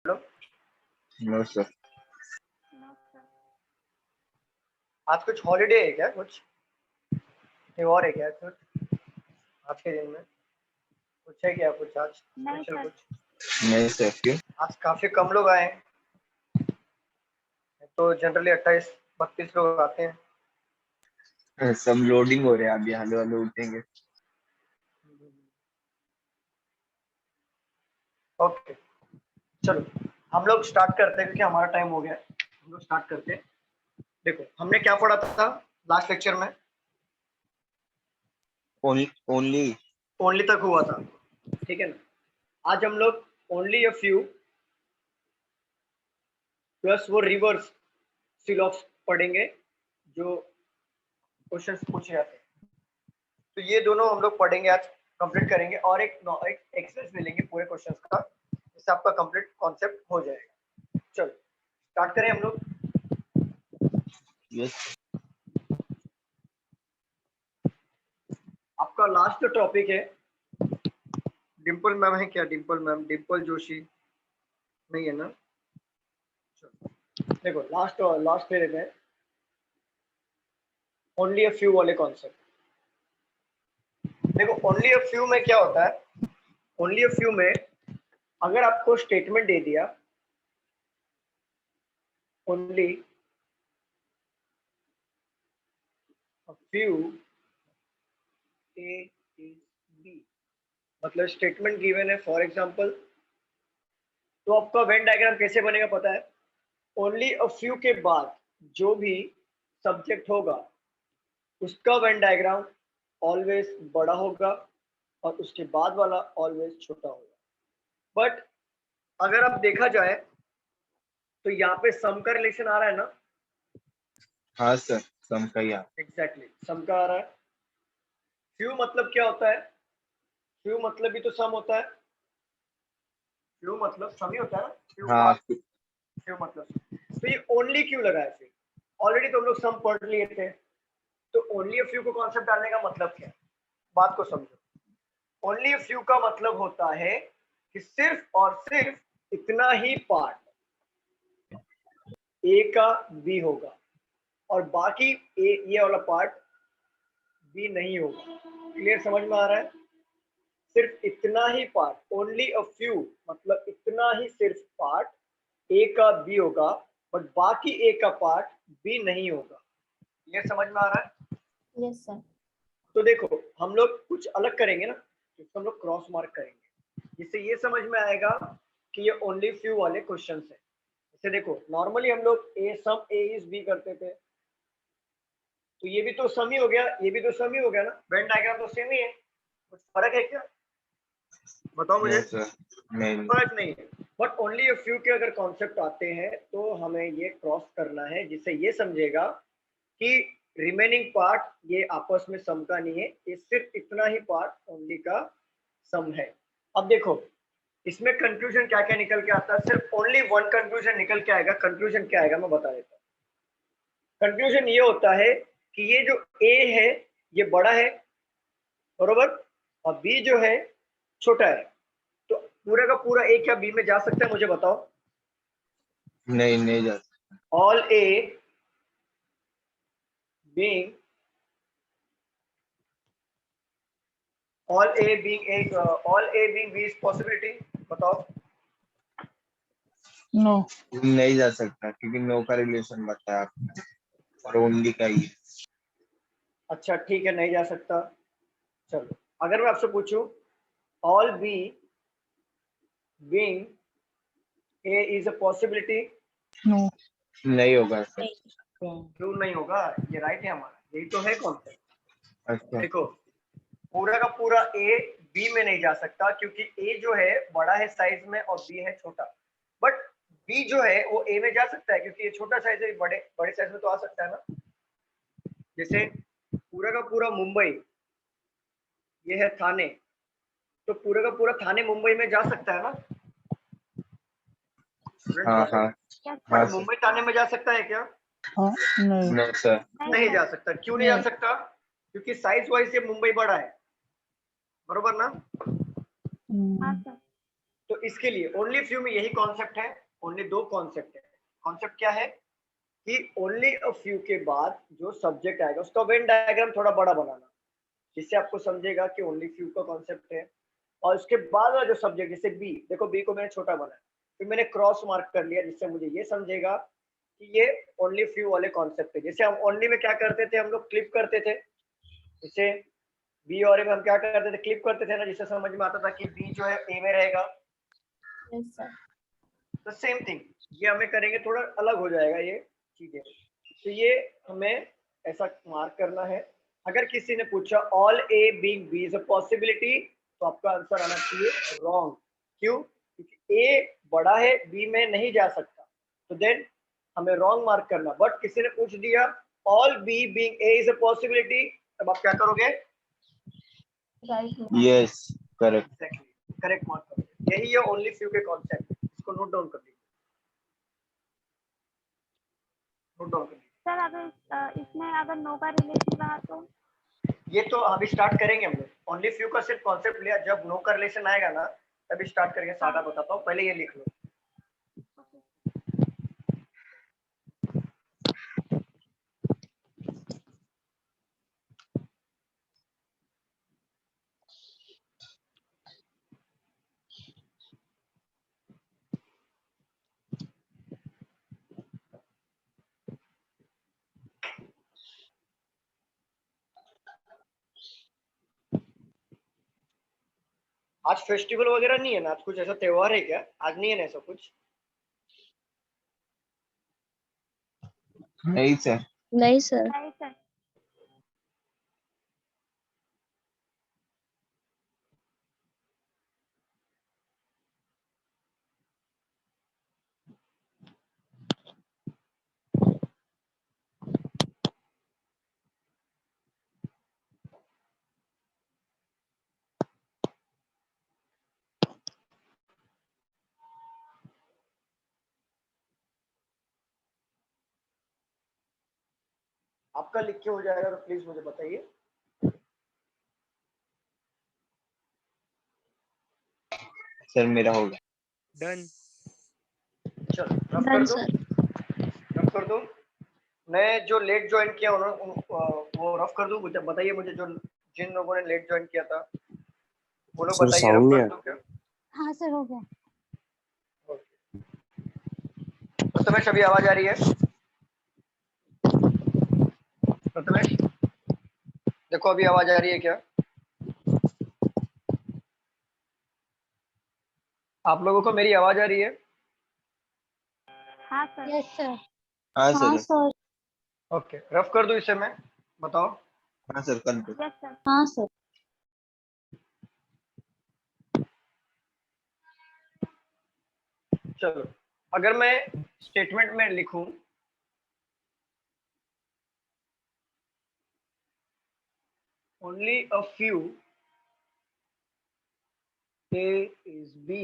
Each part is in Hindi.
हेलो। No sir. आज कुछ हॉलीडे है क्या? कुछ त्योहार है क्या कुछ आज के दिन में? कुछ है क्या कुछ आज स्पेशल कुछ? नहीं सर, क्यों? आज काफी कम लोग आए हैं, तो जनरली 28-32 लोग आते हैं। सब लोडिंग हो रहे हैं, अभी हालो हालो उठेंगे। ओके, चलो हम लोग स्टार्ट करते हैं क्योंकि हमारा टाइम हो गया है। हम लोग स्टार्ट करते हैं। देखो हमने क्या पढ़ा था लास्ट लेक्चर में? ओनली ओनली तक हुआ था, ठीक है ना। आज हम लोग ओनली अ फ्यू प्लस वो रिवर्स सिलॉक्स पढ़ेंगे जो क्वेश्चंस पूछे जाते हैं। तो ये दोनों हम लोग पढ़ेंगे आज, कंप्लीट करेंगे और एक एक्सरसाइज ले लेंगे पूरे क्वेश्चंस का, जिससे आपका कंप्लीट कॉन्सेप्ट हो जाएगा। चलो स्टार्ट करें हम लोग। यस। आपका लास्ट टॉपिक है डिम्पल मैम है क्या? डिम्पल मैम, डिम्पल जोशी नहीं है ना? चलो देखो लास्ट लास्ट पीरियड में ओनली अ फ्यू वाले कॉन्सेप्ट। देखो ओनली अ फ्यू में क्या होता है? ओनली अ फ्यू में अगर आपको स्टेटमेंट दे दिया only a few A is B, मतलब स्टेटमेंट गिवन है फॉर एग्जांपल, तो आपका वेन डायग्राम कैसे बनेगा पता है? ओनली अ फ्यू के बाद जो भी सब्जेक्ट होगा उसका वेन डायग्राम ऑलवेज बड़ा होगा और उसके बाद वाला ऑलवेज छोटा होगा। बट अगर आप देखा जाए तो यहाँ पे सम का रिलेशन आ रहा है ना? हाँ सर, सम का ही एग्जैक्टली सम का आ रहा है। फ्यू मतलब क्या होता है? फ्यू मतलब भी तो सम होता है। फ्यू मतलब सम ही होता है ना? फ्यू हाँ। फ्यू मतलब तो ये ओनली क्यों लगा है? फिर ऑलरेडी तो हम लोग सम पढ़ लिए थे, तो ओनली अ फ्यू को कॉन्सेप्ट डालने का मतलब क्या है? बात को समझो। ओनली अ फ्यू का मतलब होता है कि सिर्फ और सिर्फ इतना ही पार्ट ए का बी होगा और बाकी ए ये वाला पार्ट बी नहीं होगा। क्लियर, समझ में आ रहा है? सिर्फ इतना ही पार्ट, ओनली अ फ्यू मतलब इतना ही सिर्फ पार्ट ए का बी होगा, बट बाकी ए का पार्ट बी नहीं होगा। ये समझ में आ रहा है? Yes sir. तो देखो हम लोग कुछ अलग करेंगे ना, तो हम लोग क्रॉस मार्क करेंगे, जिससे ये समझ में आएगा कि ये ओनली फ्यू वाले क्वेश्चंस है। जैसे देखो नॉर्मली हम लोग ए सम ए इज बी करते थे, तो ये भी तो सम ही हो गया, ये भी तो सम ही हो गया ना। वेन डायग्राम तो सेम ही है, कुछ फर्क है क्या? बताओ मुझे। नो सर, नहीं। फर्क नहीं है, बट ओनली अ फ्यू के अगर कॉन्सेप्ट आते हैं तो हमें ये क्रॉस करना है, जिससे ये समझेगा कि रिमेनिंग पार्ट ये आपस में सम का नहीं है, ये सिर्फ इतना ही पार्ट ओनली का सम है। अब देखो इसमें कंक्लूजन क्या क्या निकल के आता है? सिर्फ ओनली वन कंक्लूजन निकल के आएगा। कंक्लूजन क्या आएगा मैं बता देता हूँ। कंक्लूजन ये होता है कि ये जो ए है ये बड़ा है, बरोबर, और बी जो है छोटा है। तो पूरा का पूरा ए क्या बी में जा सकता है? मुझे बताओ। नहीं, नहीं जा सकता। All A being all a being b is possibility, बताओ। नो। नहीं जा सकता क्योंकि नो का रिलेशन बताया आपने, और ओनली का ही है। अच्छा ठीक है, नहीं जा सकता। चलो अगर मैं आपसे पूछूं all B being a is a possibility, no. नहीं होगा सर। क्यों नहीं होगा? ये राइट है हमारा, यही तो है कॉन्सेप्ट। अच्छा। देखो पूरा का पूरा ए बी में नहीं जा सकता क्योंकि ए जो है बड़ा है साइज में और बी है छोटा, बट बी जो है वो ए में जा सकता है क्योंकि ये छोटा साइज है, बड़े बड़े साइज में तो आ सकता है ना। जैसे पूरा का पूरा मुंबई ये है थाने, तो पूरा का पूरा थाने मुंबई में जा सकता है ना। हाँ हाँ। हाँ बट सर। मुंबई थाने में जा सकता है क्या? हाँ नहीं। No sir. नहीं जा सकता। क्यों नहीं जा सकता? क्योंकि साइज वाइज से मुंबई बड़ा है, बरोबर ना। हाँ सर। तो इसके लिए ओनली फ्यू में यही कॉन्सेप्ट है, ओनली दो कॉन्सेप्ट है। कॉन्सेप्ट क्या है कि ओनली अ फ्यू के बाद जो सब्जेक्ट आएगा उसका वेन डायग्राम थोड़ा बड़ा बनाना, जिससे आपको समझेगा कि ओनली फ्यू का कॉन्सेप्ट है। और उसके बाद वाला जो सब्जेक्ट, जैसे बी, देखो बी को मैंने छोटा बनाया, फिर मैंने क्रॉस मार्क कर लिया, जिससे मुझे ये समझेगा कि ये ओनली फ्यू वाले कॉन्सेप्ट है। जैसे हम ओनली में क्या करते थे, हम लोग क्लिप करते थे, जैसे बी और ए में हम क्या करते थे, क्लिप करते थे ना, जिससे समझ में आता था कि बी जो है ए में रहेगा। Yes, sir. तो सेम थिंग ये हमें करेंगे, थोड़ा अलग हो जाएगा ये चीजें। तो ये हमें ऐसा मार्क करना है। अगर किसी ने पूछा all A being B is a possibility, तो आपका आंसर आना चाहिए रॉन्ग। क्यों? क्योंकि ए बड़ा है, बी में नहीं जा सकता, तो देन हमें रॉन्ग मार्क करना। बट किसी ने पूछ दिया all B being A is a possibility, तब आप क्या करोगे? Right. Yes correct. Exactly correct mark करोगे। यही है ओनली फ्यू के कॉन्सेप्ट, इसको नोट डाउन कर लीजिए, नोट डाउन कर लीजिए। सर अगर इसमें अगर नो का रिलेशन रहा तो? ये तो अभी स्टार्ट करेंगे हम लोग। ओनली फ्यू का सिर्फ कॉन्सेप्ट लिया, जब नो का रिलेशन आएगा ना तभी स्टार्ट करेंगे। सादा बताता हूँ, पहले ये लिख लो। आज फेस्टिवल वगैरह नहीं है ना, आज कुछ ऐसा त्योहार है क्या? आज नहीं है ना ऐसा कुछ? नहीं सर। नहीं सर। नहीं सर। आपका लिख के हो जाएगा तो प्लीज मुझे बताइए। सर मेरा हो गया। डन। चलो रफ Done, कर दो, sir. रफ कर दो। मैं जो लेट ज्वाइन किया वो रफ कर दूं? मुझे बताइए, मुझे जो जिन लोगों ने लेट ज्वाइन किया था वो लोग सर बताइए, रफ साउंड कर नहीं दूं क्या? हाँ सर, हो गया। प्रथमेश अभी आवाज आ रही है? प्रथमेश देखो अभी आवाज आ रही है क्या? आप लोगों को मेरी आवाज आ रही है? हाँ सर। Yes, sir. हाँ हाँ सर। सर। ओके रफ कर दूं इसे मैं? बताओ। हाँ सर कर दो। Yes sir. हाँ सर। चलो अगर मैं स्टेटमेंट में लिखूं only a few A is B,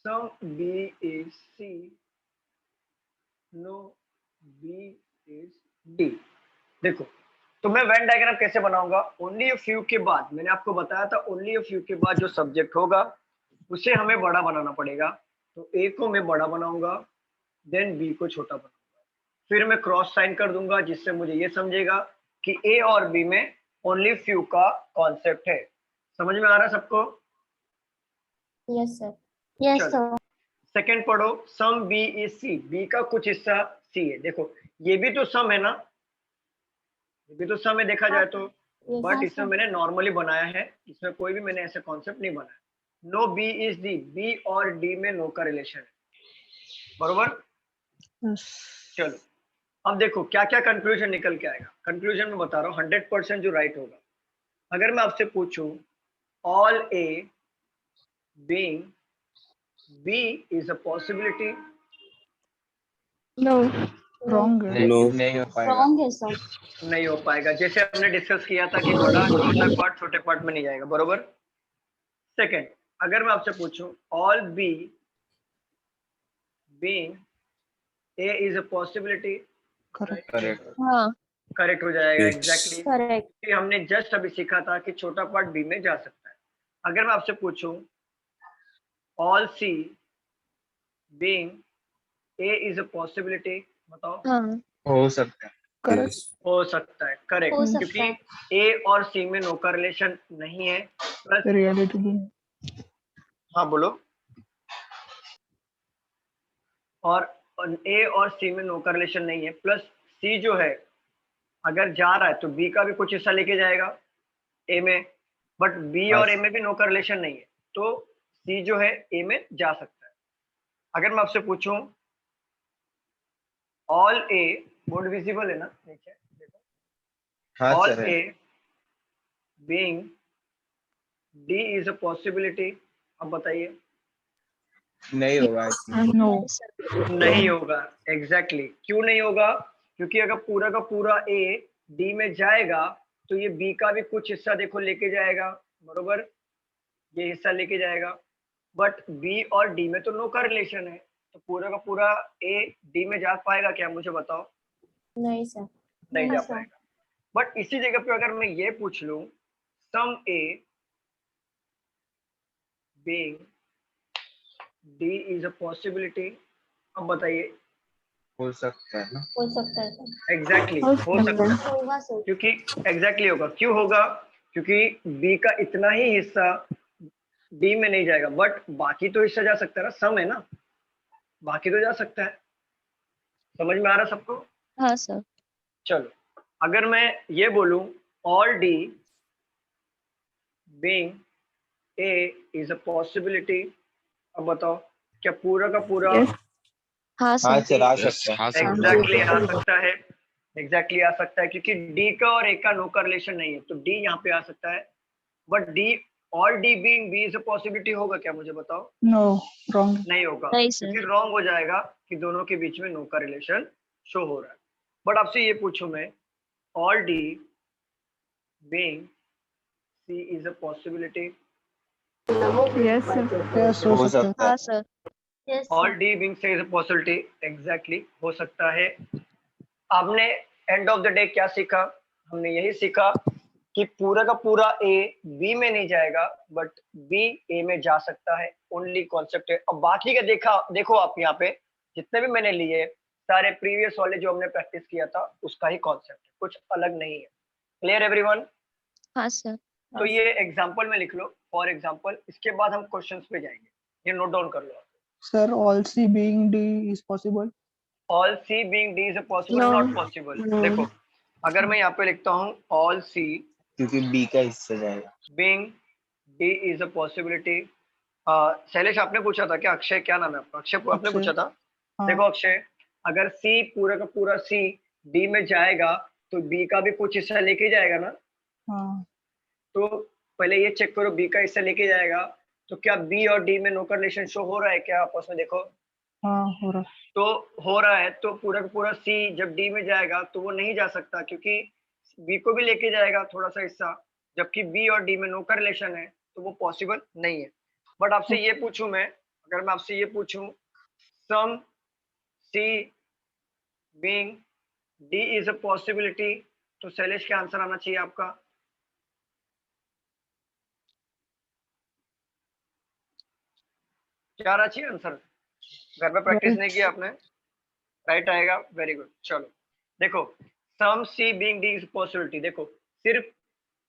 some B is C, no B is D। देखो तो मैं वेन डायग्राम कैसे बनाऊंगा? ओनली अ फ्यू के बाद, मैंने आपको बताया था ओनली अ फ्यू के बाद जो सब्जेक्ट होगा उसे हमें बड़ा बनाना पड़ेगा। तो ए को मैं बड़ा बनाऊंगा, देन बी को छोटा बनाऊंगा, फिर मैं क्रॉस साइन कर दूंगा, जिससे मुझे ये समझेगा कि ए और बी में ओनली फ्यू का कॉन्सेप्ट है। समझ में आ रहा है सबको? Yes, sir. Yes, चलो sir. सेकंड पढ़ो, some B is C, B का कुछ हिस्सा सी है। देखो ये भी तो सम है ना, ये भी तो सम है देखा जाए तो, Yes, बट हाँ, इसमें sir. मैंने नॉर्मली बनाया है, इसमें कोई भी मैंने ऐसा कॉन्सेप्ट नहीं बनाया। No B is D, B और डी में नो का रिलेशन है, बरोबर? चलो अब देखो क्या क्या कंक्लूजन निकल के आएगा। कंक्लूजन में बता रहा हूँ 100% जो राइट होगा। अगर मैं आपसे पूछूं all A being B is a possibility, No. Wrong. नहीं हो पाएगा। Wrong है sir. नहीं हो पाएगा। जैसे हमने डिस्कस किया था कि बड़ा छोटा पार्ट छोटे पार्ट में नहीं जाएगा, बरोबर? सेकंड, अगर मैं आपसे पूछूं all B being A is a possibility, correct. हाँ. करेक्ट हो जाएगा। Exactly Correct. हमने जस्ट अभी सीखा था कि छोटा पार्ट बी में जा सकता है। अगर मैं आपसे पूछूं all C being A is a possibility, बताओ। हाँ हो सकता है। करेक्ट। हो सकता है, करेक्ट, हो क्योंकि सकता है। ए और सी में नो करेलेशन नहीं है प्लस। रियलिटी भी हाँ बोलो। और ए और सी में नो करेलेशन नहीं है प्लस सी जो है अगर जा रहा है तो बी का भी कुछ हिस्सा लेके जाएगा ए में, बट बी हाँ और ए में भी नो करेलेशन नहीं है, तो सी जो है ए में जा सकता है। अगर मैं आपसे पूछूं ऑल ए, बोर्ड विजिबल है ना नीचे, देखो, हाँ ऑल सर है। ए being D is a possibility, अब बताइए। नहीं होगा इसमें। नो। नहीं होगा, एग्जैक्टली क्यों नहीं होगा? क्योंकि अगर पूरा का पूरा ए डी में जाएगा तो ये बी का भी कुछ हिस्सा देखो लेके जाएगा, बरोबर, ये हिस्सा लेके जाएगा, बट बी और डी में तो नो का रिलेशन है, तो पूरा का पूरा ए डी में जा पाएगा क्या, मुझे बताओ? नहीं सर। नहीं नहीं जा सर। पाएगा। बट इसी जगह पे अगर मैं ये पूछ लूं some A being D is a possibility, अब बताइए। हो सकता है ना। हो सकता है सर। एग्जैक्टली हो हो सकता है, होगा सर। क्योंकि एग्जैक्टली होगा, क्यों होगा? क्योंकि बी का इतना ही हिस्सा डी में नहीं जाएगा, बट बाकी तो हिस्सा जा सकता है ना, सम है ना, बाकी तो जा सकता है। समझ में आ रहा सबको? हाँ सर। चलो, अगर मैं ये बोलूं all D being A is a possibility, अब बताओ क्या पूरा का पूरा? यस। हाँ हाँ सर। सर आ यस सकता है। हाँ सर एग्जैक्टली आ सकता है, एग्जैक्टली आ सकता है, क्योंकि डी का और ए का नो का रिलेशन नहीं है, तो डी यहाँ पे आ सकता है। बट डी और D being B is a possibility होगा क्या, मुझे बताओ? नो। रॉन्ग। नहीं होगा, नहीं क्योंकि सर। रॉन्ग हो जाएगा कि दोनों के बीच में नो का रिलेशन शो हो रहा है। बट आपसे ये पूछूं मैं all D being C is a possibility, yes sir. Yes हो हो सकता है। सकता है। हाँ sir. Yes all sir. D being C is a possibility, exactly हो सकता है। आपने एंड ऑफ द डे क्या सीखा? हमने यही सीखा कि पूरा का पूरा ए बी में नहीं जाएगा, बट बी ए में जा सकता है, ओनली कॉन्सेप्ट है। अब बाकी का देखो आप यहाँ पे जितने भी मैंने लिए सारे प्रीवियस वाले जो हमने प्रैक्टिस किया था उसका ही कॉन्सेप्ट है, कुछ अलग नहीं है। Clear everyone? हाँ सर। तो ये एग्जाम्पल में लिख लो, फॉर एग्जाम्पल, इसके बाद हम क्वेश्चंस पे जाएंगे, ये नोट डाउन कर लो। Sir all C being D is possible. All C being D is a possible, No. Not possible. देखो अगर मैं यहाँ पे लिखता हूँ ऑल सी क्योंकि बी का हिस्सा जाएगा। Being D is a possibility. Shailesh आपने पूछा था क्या? अक्षय क्या नाम है आपका? अक्षय आपने अक्षय। पूछा था। हाँ। देखो अक्षय, अगर सी पूरा का पूरा सी डी में जाएगा तो बी का भी कुछ हिस्सा लेके जाएगा ना, हाँ। तो पहले ये चेक करो बी का हिस्सा लेके जाएगा तो क्या बी और डी में नो रिलेशन शो हो रहा है क्या आपस में? देखो हाँ हो रहा। तो हो रहा है, तो पूरा का पूरा सी जब डी में जाएगा तो वो नहीं जा सकता क्योंकि बी को भी लेके जाएगा थोड़ा सा हिस्सा, जबकि बी और डी में नो का रिलेशन है, तो वो पॉसिबल नहीं है। बट आपसे ये पूछूं मैं, अगर मैं आपसे ये पूछूं some C being D is a possibility, तो शैलेश क्या आंसर आना चाहिए आपका? क्या आना चाहिए आंसर? घर में प्रैक्टिस नहीं किया आपने? राइट आएगा, वेरी गुड। चलो देखो सम C being D is possibility, देखो सिर्फ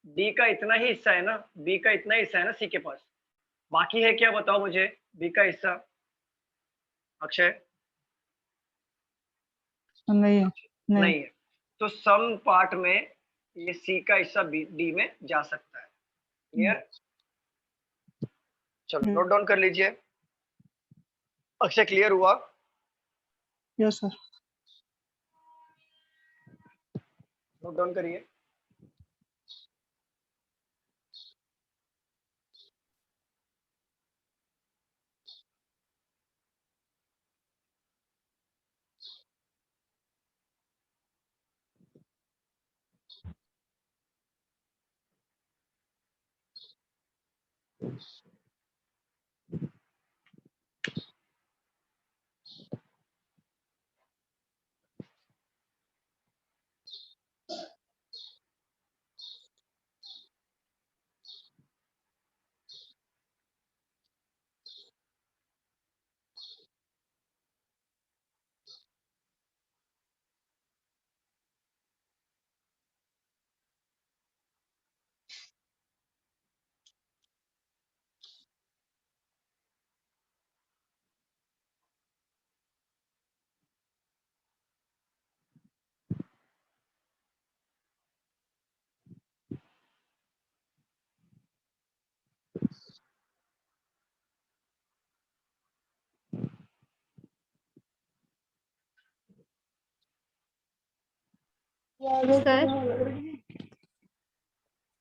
डी का इतना ही हिस्सा है ना, बी का इतना ही हिस्सा है ना सी के पास, बाकी है क्या बताओ मुझे बी का हिस्सा? अक्षय नहीं है। नहीं। नहीं है, तो सम पार्ट में ये सी का हिस्सा बी डी में जा सकता है। क्लियर? चलो नोट डाउन कर लीजिए। अक्षय क्लियर हुआ? Yes sir. नोट डाउन करिए।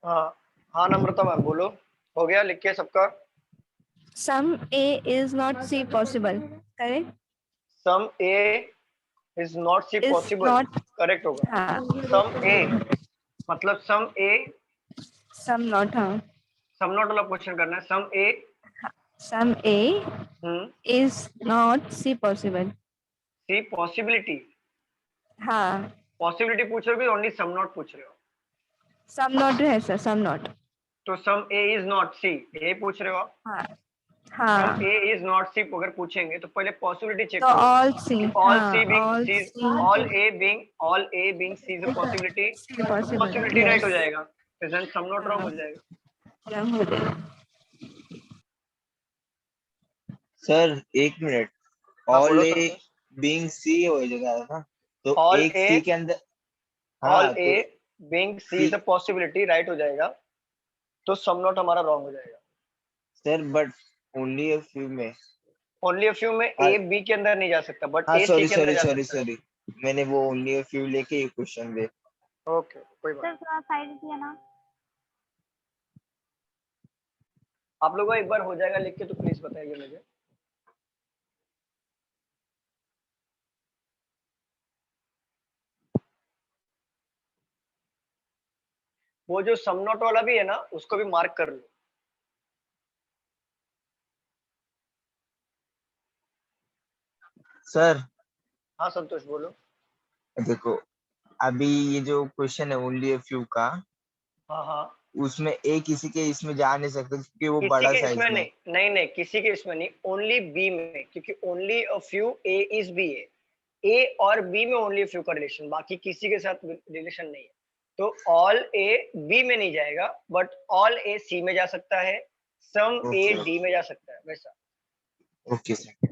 हाँ हाँ नम्रता मैम बोलो, हो गया लिख के सबका? Sum A is not C possible. Correct? Some A is not C Is possible, not. Correct होगा। हाँ. सम ए मतलब सम ए, Sum not. हाँ. सम नॉट वाला क्वेश्चन करना है। Some A Sum A is not C possible. C possibility, हाँ. पॉसिबिलिटी पूछ रहे हो कि ओनली सम नॉट पूछ रहे हो? Sum not है सर, sum not. तो सम ए इज नॉट सी ये पूछ रहे हो आप? हाँ. सम हाँ. ए इज नॉट सी अगर पूछेंगे तो पहले पॉसिबिलिटी चेक तो करो। all C. ऑल हाँ. C being All C, C. All A being C is a possibility, Possible. Possibility right Yes. हो जाएगा, प्रेजेंट सम नॉट रॉन्ग हो जाएगा। Wrong हो जाएगा. सर एक मिनट, हाँ ऑल बोलो ए संतोष। बीइंग सी हो जाएगा ना, तो ऑल एक ए, सी के अंदर, ऑल हाँ ए तो being C C, is a possibility right हो जाएगा, तो सम नॉट हमारा रॉन्ग हो जाएगा। Sir but only a few में, ओनली अ फ्यू में ए बी के अंदर नहीं जा सकता, बट हाँ ए सी सॉरी के अंदर सॉरी जा सॉरी सकता है। सॉरी, मैंने वो ओनली अ फ्यू लेके ये क्वेश्चन दे। ओके कोई बात सर थोड़ा साइड किया ना। आप लोगों का एक बार हो जाएगा लिख के तो प्लीज बताइए मुझे। वो जो सम नॉट वाला भी है ना उसको भी मार्क कर लो। सर हाँ संतोष बोलो। देखो, अभी ये जो क्वेश्चन है ओनली अ फ्यू का, हाँ हाँ उसमें ए किसी के इसमें जा नहीं सकता क्योंकि वो किसी बड़ा के साइज इसमें में। नहीं, नहीं नहीं किसी के इसमें नहीं, ओनली बी में, क्योंकि only a few A is B है, ए और बी में ओनली फ्यू का रिलेशन, बाकी किसी के साथ रिलेशन नहीं है। तो ऑल ए बी में नहीं जाएगा, बट ऑल ए सी में जा सकता है, सम ए ओके डी में जा सकता है, वैसा। Okay sir.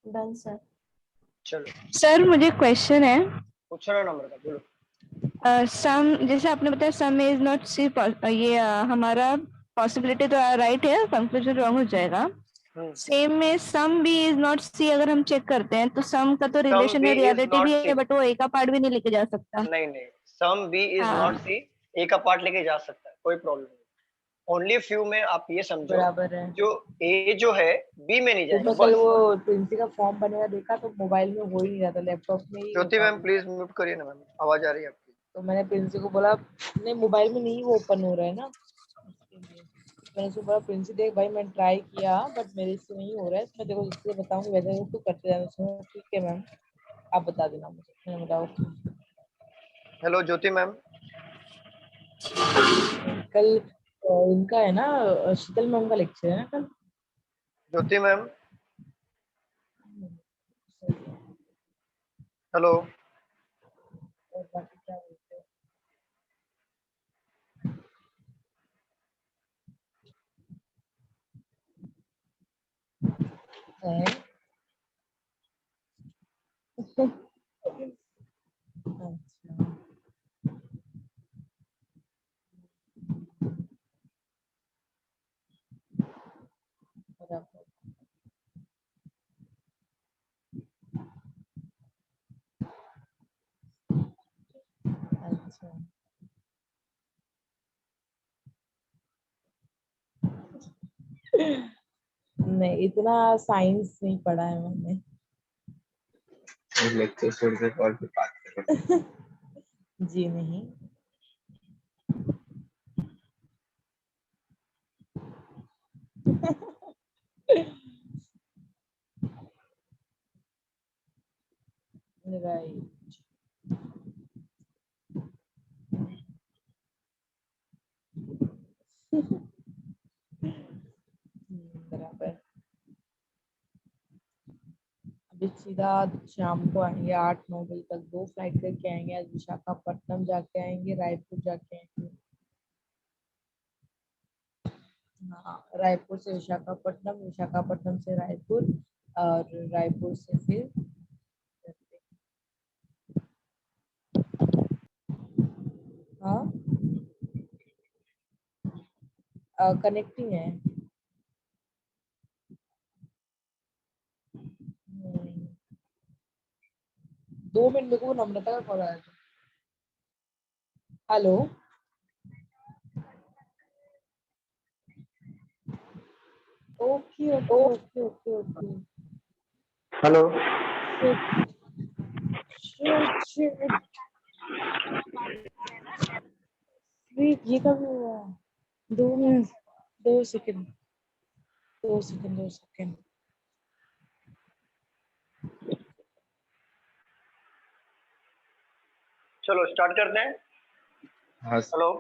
Done sir. चलो सर मुझे क्वेश्चन है. पूछो ना नम्रता बोलो। सम जैसे आपने बताया सम इज नॉट सी, ये हमारा पॉसिबिलिटी तो राइट है, कंक्लूजन रॉन्ग हो जाएगा. सेम में सम बी इज नॉट सी अगर हम चेक करते हैं तो सम का तो सम रिलेशन बी है, इज रियलिटी नॉट भी सी, है, बट वो एक का पार्ट भी नहीं लेके जा सकता. नहीं नहीं सम बी इज हाँ. नॉट सी ए का पार्ट लेके जा सकता है, कोई प्रॉब्लम नहीं। ओनली फ्यू में आप ये समझो बराबर है। जो ए जो है बी में नहीं जाएगा तो कल बस। वो प्रिंसी का फॉर्म बनेगा देखा तो मोबाइल में हो ही नहीं रहा था, लैपटॉप में ही ज्योति होता मैम था। प्लीज म्यूट करिए ना मैम, आवाज आ रही है आपकी। तो मैंने प्रिंसी को बोला नहीं मोबाइल में नहीं वो ओपन हो रहा है ना, इसके लिए मैंने उसको बोला प्रिंसी देख भाई मैंने ट्राई किया बट मेरे से नहीं हो रहा है, तो मैं देखो जिससे बताऊंगी वैसे तो करते जाना। उसने ठीक है मैम आप बता देना मुझे, मैंने बोला ओके। हेलो ज्योति मैम। कल इनका है ना शीतल मैम का लेक्चर है ना कल। ज्योति मैम हेलो। और बाकी क्या बोलते हैं? अच्छा बराबर। अच्छा नहीं इतना साइंस नहीं पढ़ा है मैंने। लेक्चर छोड़ के कॉल पे बात करो। जी नहीं। बराबर। अभी सीधा शाम को आएंगे 8-9 बजे तक, 2 फ्लाइट करके आएंगे। आज विशाखापट्टनम जाके आएंगे, रायपुर जाके आएंगे। हाँ, रायपुर से विशाखापट्टनम, विशाखापट्टनम से रायपुर, और रायपुर से फिर हाँ कनेक्टिंग है। 2 मिनट, मेरे को नम्रता का कॉल आया था। Hello, okay okay okay okay okay. Hello. ये कब हुआ? 2 मिनट, 2 सेकंड, 2 सेकंड, 2 सेकंड। चलो स्टार्ट करते हैं। हाँ हेलो,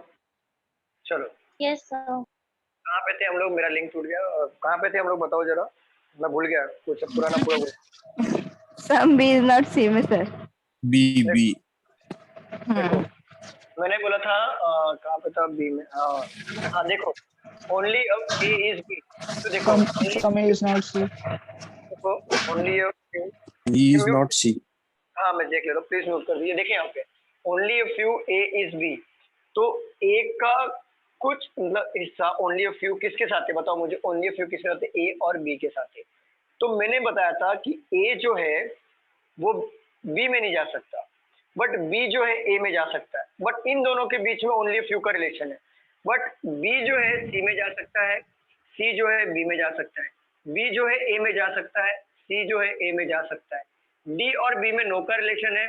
चलो। Yes sir. कहाँ पे थे हम लोग? मेरा लिंक टूट गया। कहाँ पे थे हम लोग, बताओ जरा, मैं भूल गया कुछ पुराना पूरा भूल। सम बी इज नॉट सी में सर। B B. देखो मैंने बोला था कहाँ पे था बी में। हाँ देखो, ओनली अब ए इज बी। तो देखो Some is not C. देखो only E is not C. हाँ मैं देख ले रहा हूँ, प्लीज नोट कर दीजिए। देखिए यहाँ पे only a few A is B, तो ए का कुछ मतलब हिस्सा ओनली अ फ्यू किसके साथ है बताओ मुझे? ओनली अ फ्यू किसके साथ है? ए और बी के साथ है। तो मैंने बताया था कि ए जो है वो बी में नहीं जा सकता, बट बी जो है ए में जा सकता है। बट इन दोनों के बीच में ओनली फ्यू का रिलेशन है। बट बी जो है सी में जा सकता है, सी जो है बी में जा सकता है, बी जो है ए में जा सकता है, सी जो है ए में जा सकता है। डी और बी में नो का रिलेशन है,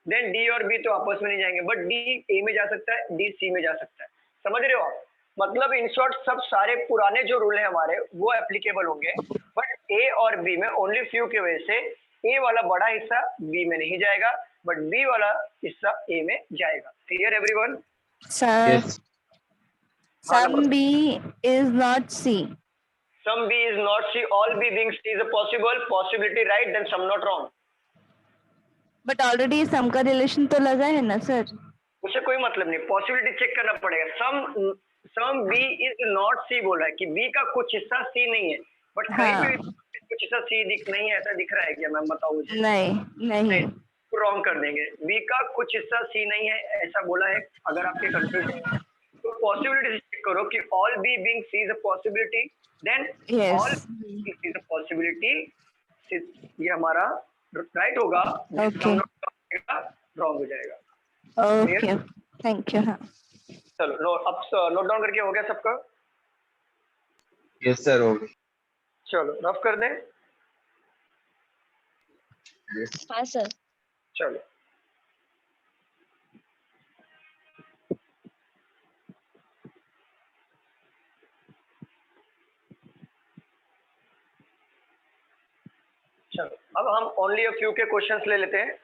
देन डी और बी तो आपस में नहीं जाएंगे, बट डी ए में जा सकता है, डी सी में जा सकता है। समझ रहे हो आप? मतलब इन शॉर्ट सब सारे पुराने जो रूल है हमारे वो एप्लीकेबल होंगे, बट ए और बी में ओनली फ्यू की वजह से ए वाला बड़ा हिस्सा बी में नहीं जाएगा, बट बी वाला हिस्सा ए में जाएगा। Clear everyone? Sir Yes. Some B is not C. Some B is not C, all B being C is a possible possibility, right? Then some not wrong. But already some का रिलेशन तो लगा है ना सर। उससे कोई मतलब नहीं, पॉसिबिलिटी चेक करना पड़ेगा। सम बी इज नॉट सी बोला है कि बी का कुछ हिस्सा सी नहीं है, बट कहीं पे कुछ हिस्सा सी दिख नहीं है, ऐसा दिख रहा है क्या मैम? बताओ मुझे। नहीं रॉन्ग कर देंगे। बी का कुछ हिस्सा सी नहीं है ऐसा बोला है। अगर आपके कंफ्यूजन है तो पॉसिबिलिटी चेक करो कि all B being C is a possibility, then all yes is a possibility. ये हमारा राइट होगा, ओके रॉन्ग हो जाएगा। Okay thank you. हाँ चलो अब नोट डाउन करके हो गया सबका? Yes sir, हो गई। चलो रफ कर दें। Yes. हाँ सर। चलो चलो अब हम ओनली अ फ्यू के क्वेश्चंस ले लेते हैं।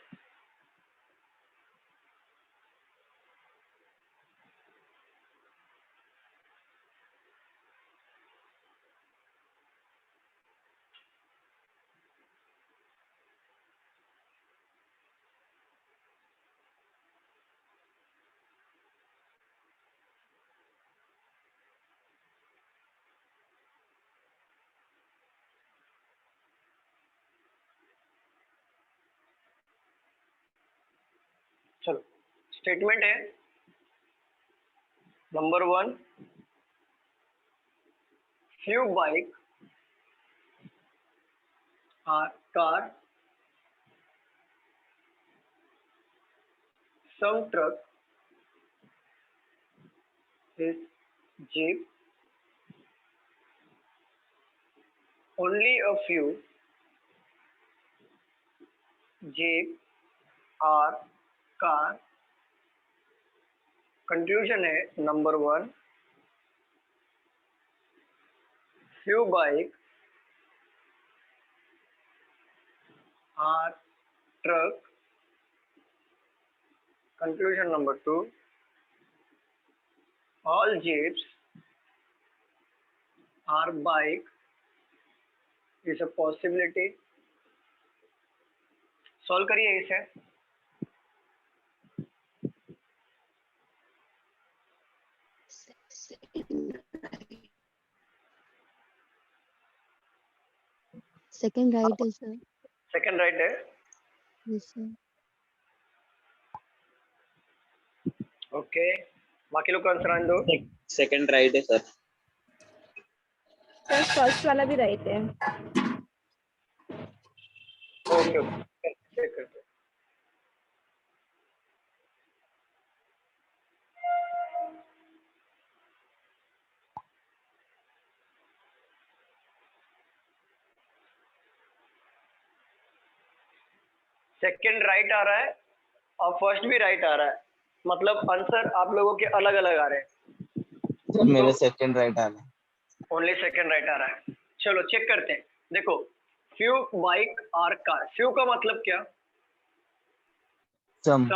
चलो स्टेटमेंट है number 1, few bike or car, some truck, is jeep, only a few jeep or car। Conclusion है number 1, few bike or truck। Conclusion number 2, all jeeps or bike is a possibility. सॉल्व करिए इसे. Second right है sir. सेकंड राइट है. Yes sir. ओके, बाकी लोग का आंसर आने दो. सेकंड राइट है सर. सर फर्स्ट वाला भी राइट है. ओके ओके, चेक करते हैं. सेकंड राइट आ रहा है और फर्स्ट भी राइट आ रहा है, मतलब आंसर आप लोगों के अलग अलग आ रहे हैं. मेरे सेकंड राइट आ रहा है. ओनली सेकंड राइट आ रहा है. चलो चेक करते हैं. देखो, फ्यू बाइक और कार. फ्यू का मतलब क्या? सम.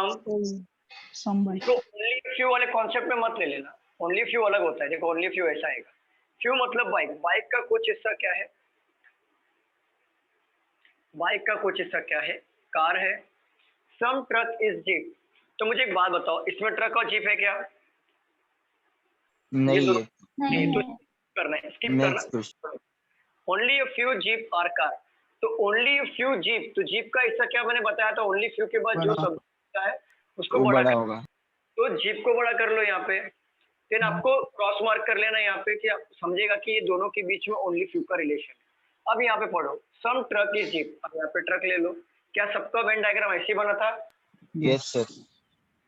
Some bike. तो ओनली फ्यू वाले कॉन्सेप्ट में मत ले लेना. ओनली फ्यू अलग होता है. देखो, ओनली फ्यू ऐसा आएगा. फ्यू मतलब बाइक. बाइक का कुछ हिस्सा क्या है? बाइक का कुछ हिस्सा क्या है? कार है. सम ट्रक इज जीप. तो मुझे एक बात बताओ, इसमें ट्रक और जीप है क्या? नहीं है. नहीं, तो करना है, स्किप करना. Next question. Only a few jeep और कार. तो ओनली अ फ्यू जीप, तो जीप का हिस्सा क्या मैंने बताया था? ओनली फ्यू के बाद जो बड़ा. सब होता है उसको वो बड़ा बड़ा कर. होगा. तो जीप को बड़ा कर लो यहाँ पे. फिर आपको क्रॉस मार्क कर लेना यहाँ पे कि आप समझेगा कि ये दोनों के बीच में ओनली फ्यू का रिलेशन है. अब यहाँ पे पढ़ो, सम ट्रक इज जीप. अब यहाँ पे ट्रक ले लो. क्या सबका वेन डायग्राम ऐसे ही बना था? Yes sir.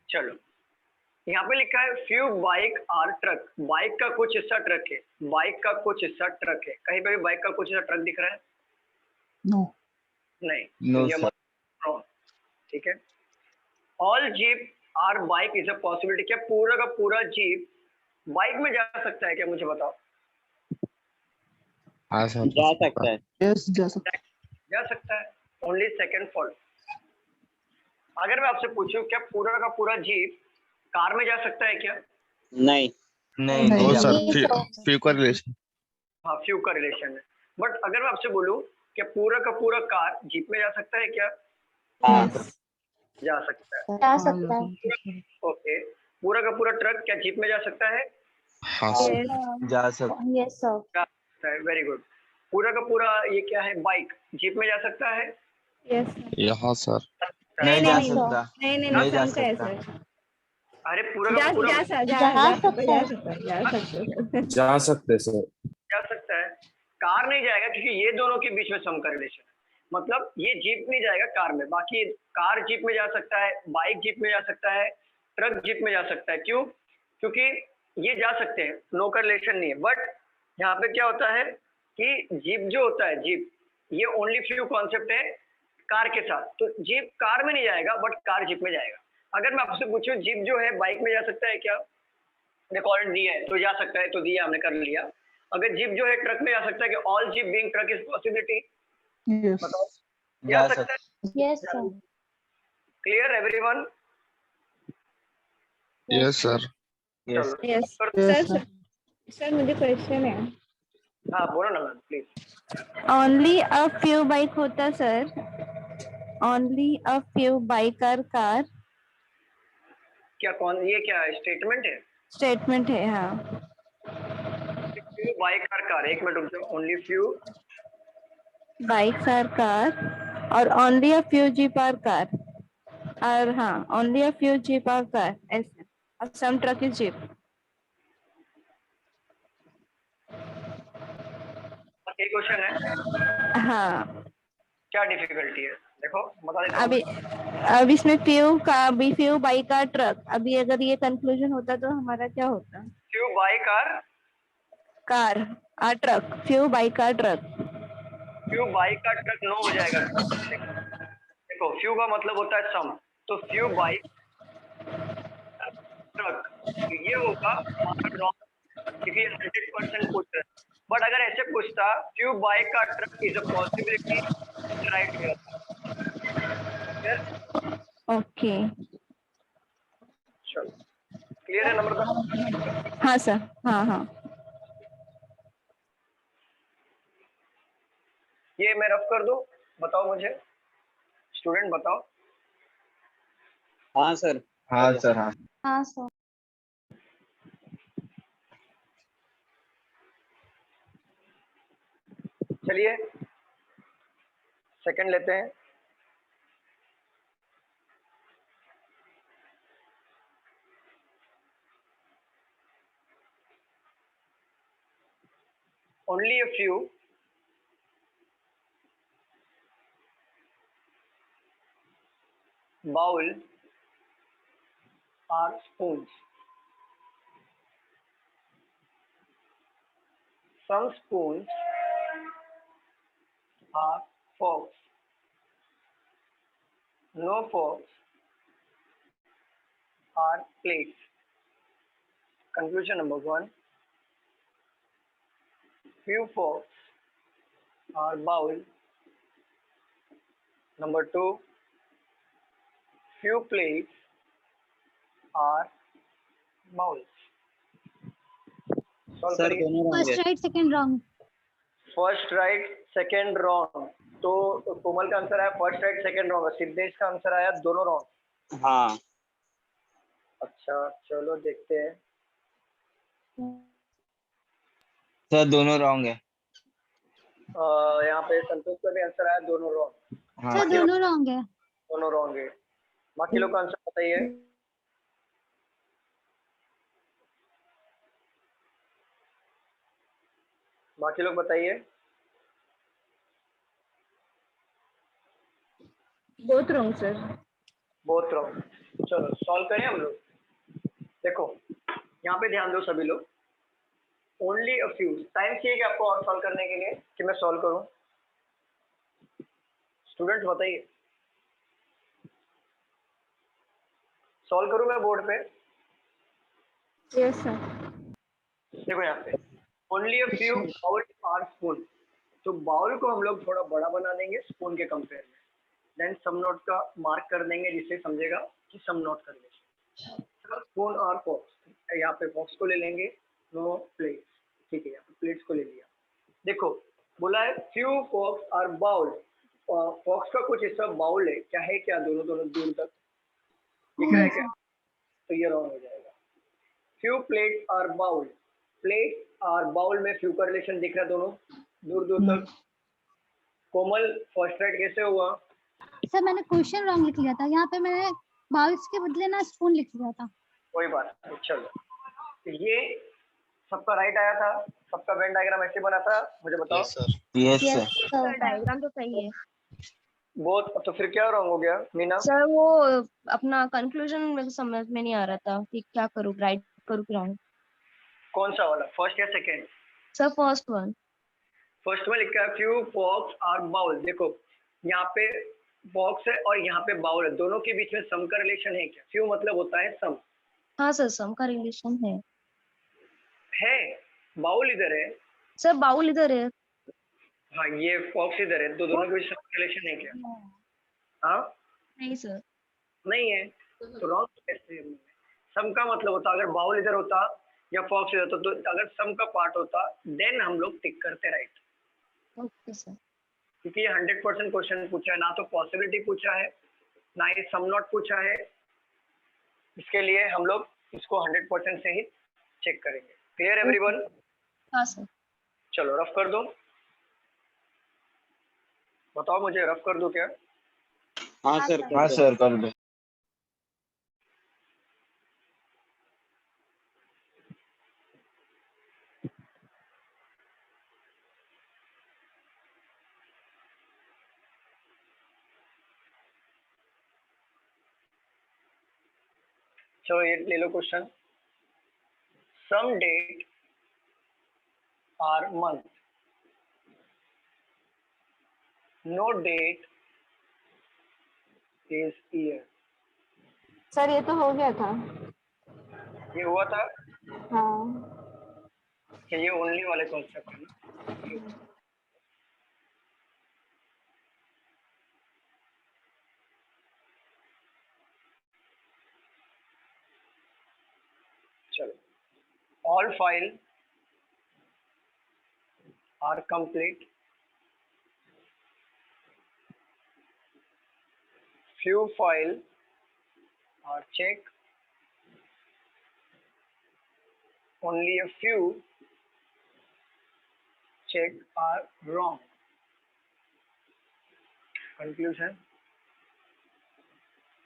चलो, यहाँ पे लिखा है फ्यू बाइक और ट्रक. बाइक का कुछ हिस्सा ट्रक है. बाइक का कुछ हिस्सा ट्रक है. कहीं पे भी बाइक का कुछ हिस्सा ट्रक दिख रहा है? No. नहीं. नो ये सर. मत wrong. ठीक है. All jeep or bike is a possibility. क्या पूरा का पूरा जीप बाइक में जा सकता है क्या? मुझे बताओ. जा सकता है. Yes, जा सकता है. जा सकता है. Only second fault. अगर मैं आपसे पूछूं क्या पूरा का पूरा जीप कार में जा सकता है क्या? नहीं. नहीं नहीं, नहीं जा सर. फ्यू का रिलेशन. हाँ, फ्यू का रिलेशन है. बट अगर मैं आपसे बोलूं क्या पूरा का पूरा कार जीप में जा सकता है क्या? हाँ. जा सकता है. जा सकता है. ओके. पूरा का पूरा ट्रक क्या जीप में जा सकता है? हाँ सर. जा सकता. Yes sir. Very good. पूरा का पूरा ये क्या है? बाइक जीप में जा सकता है? यस. यहाँ सर. नहीं जा नहीं, सकता. नहीं नहीं नहीं जा सम का है सकता. सर. अरे पूरा जा का पूरा जा जा जा सकता है. जा सकता है. जा सकते सर. जा सकता है. कार नहीं जाएगा क्योंकि ये दोनों के बीच में सम का रिलेशन है. मतलब ये जीप नहीं जाएगा कार में. बाकी कार जीप में जा सकता है, बाइक जीप में जा सकता है, ट्रक जीप में जा सकता है. क्यों? क्योंकि ये जा सकते हैं, नो का रिलेशन नहीं है. बट यहाँ पे क्या होता है कि जीप जो होता है, जीप ये ओनली फ्यू कॉन्सेप्ट है कार के साथ. तो जीप कार में नहीं जाएगा बट कार जीप में जाएगा. अगर मैं आपसे पूछूं जीप जो है बाइक में जा सकता है क्या? रिकॉर्ड दिया है तो जा सकता है, तो दिया हमने, कर लिया. अगर जीप जो है ट्रक में जा सकता है कि all jeep being truck is possibility. Yes. बताओ. जा जा सकता है. Yes sir. Clear everyone? Yes sir. Yes. Yes Yes, sir. Sir मुझे क्वेश्चन है. हाँ बोलो ना ma'am please. Only a few bike होता sir. Only a few bike और कार. क्या कौन, ये क्या स्टेटमेंट है? स्टेटमेंट है. हाँ. फ्यू बाइक और कार. एक मिनट रुक जाओ. ओनली फ्यू बाइक और कार और ओनली अ फ्यू जीप और कार. और हाँ, ओनली अ फ्यू जीप और कार ऐसे. और सम ट्रक इज जीप. एक क्वेश्चन है. हाँ. क्या डिफिकल्टी है? देखो बता देता हूँ. अभी अब इसमें फ्यू का भी फ्यू बाइक का ट्रक. अभी अगर ये कंक्लूजन होता तो हमारा क्या होता? फ्यू बाइक और कार आ ट्रक. फ्यू बाइक का ट्रक. फ्यू बाइक का ट्रक नो हो जाएगा. देखो फ्यू का मतलब होता है सम. तो फ्यू बाइक ट्रक ये होगा क्योंकि 100% पूछ रहा है. बट अगर ऐसे पूछता फ्यू बाइक का truck is a possibility, right हो जाता. ओके. चलो क्लियर है नंबर? हाँ सर. हाँ हाँ. ये मैं रफ कर दूं, बताओ मुझे, स्टूडेंट बताओ। हाँ सर। हाँ सर हाँ। हाँ सर। चलिए सेकंड लेते हैं। Only a few bowl are spoons. Some spoons are forks. No forks are plates. Conclusion number 1. Few forks are bowl. Number 2. Few plates are bowls. Solve sir करिए। दोनों रॉन्ग है। First right second wrong. First right second wrong, तो कोमल का आंसर आया first right second wrong, Siddhesh का आंसर आया दोनों रॉन्ग। हाँ अच्छा चलो देखते हैं। सर दोनों रॉन्ग है। यहाँ पे संतोष का भी आंसर आया दोनों रॉन्ग। हाँ सर दोनों रॉन्ग है। दोनों रॉन्ग है। बाकी लोग का आंसर बताइए। बाकी लोग बताइए। Both wrong sir. बहुत रॉन्ग। चलो सॉल्व करें हम लोग। देखो यहाँ पे ध्यान दो सभी लोग। ओनली अ फ्यू, टाइम चाहिए कि आपको और सॉल्व करने के लिए कि मैं सॉल्व करूं? स्टूडेंट्स बताइए, सॉल्व करूं मैं बोर्ड पे? Yes sir. देखो यहाँ पे only a few bowl or spoon, तो बाउल को हम लोग थोड़ा बड़ा बना देंगे स्पून के कंपेयर में, देन सम नोट का मार्क कर देंगे जिससे समझेगा कि सम नोट कर लेंगे। स्पून और फॉक्स, यहाँ पे फॉक्स को ले लेंगे, नो प्लेट्स, ठीक है यहाँ पे प्लेट्स को ले लिया। देखो बोला है few fox are bowl, fox का कुछ हिस्सा बाउल है, क्या है क्या दोनों दोनों दूर तक दिख रहा है क्या? तो ये रॉन्ग हो जाएगा। Few plates are bowl, plate और बाउल में फ्यू का रिलेशन दिख रहा है दोनों दूर दूर तक। कोमल फर्स्ट राइट कैसे हुआ? सर मैंने क्वेश्चन रॉन्ग लिख लिया था, यहाँ पे मैंने बाउल्स के बदले ना स्पून लिख लिया था। कोई बात नहीं, चलो तो ये सबका राइट आया था, सबका वेन डायग्राम ऐसे बना था, मुझे बताओ। Yes yes sir. Sir. Diagram तो सही है बहुत, तो फिर क्या रॉन्ग हो गया मीना? सर। वो अपना कंक्लूजन मेरे को समझ में नहीं आ रहा था कि क्या करूँ, राइट करूँ कि रॉन्ग। कौन सा वाला, फर्स्ट या second? Sir first one. First में लिखा है फ्यू फॉक्स आर बाउल। देखो यहाँ पे बॉक्स है और यहाँ पे बाउल है, दोनों के बीच में सम का रिलेशन है क्या? फ्यू मतलब होता है सम। हाँ सर सम का रिलेशन है। बाउल इधर है। सर बाउल इधर है। हाँ ये फॉक्स इधर है, तो दोनों के बीच सम का रिलेशन है क्या? हाँ नहीं सर। नहीं है, तो रॉन्ग कैसे? सम का मतलब होता अगर बाउल इधर होता या फॉक्स इधर होता, तो अगर सम का पार्ट होता देन हम लोग टिक करते राइट, ओके सर। क्योंकि ये 100% क्वेश्चन पूछा है, ना तो पॉसिबिलिटी पूछा है ना ही सम नॉट पूछा है, इसके लिए हम लोग इसको 100% से ही चेक करेंगे। Clear everyone? हाँ सर। चलो रफ कर दो, बताओ मुझे रफ कर दो क्या? हाँ सर हाँ सर कर दो। चलो ये ले लो question. Some date are month, no date is year. Sir ये तो हो गया था। ये हुआ था हाँ। कि ये ओनली वाले कॉन्सेप्ट है ना। चलो all file are complete, few file are check, only a few check are wrong. Conclusion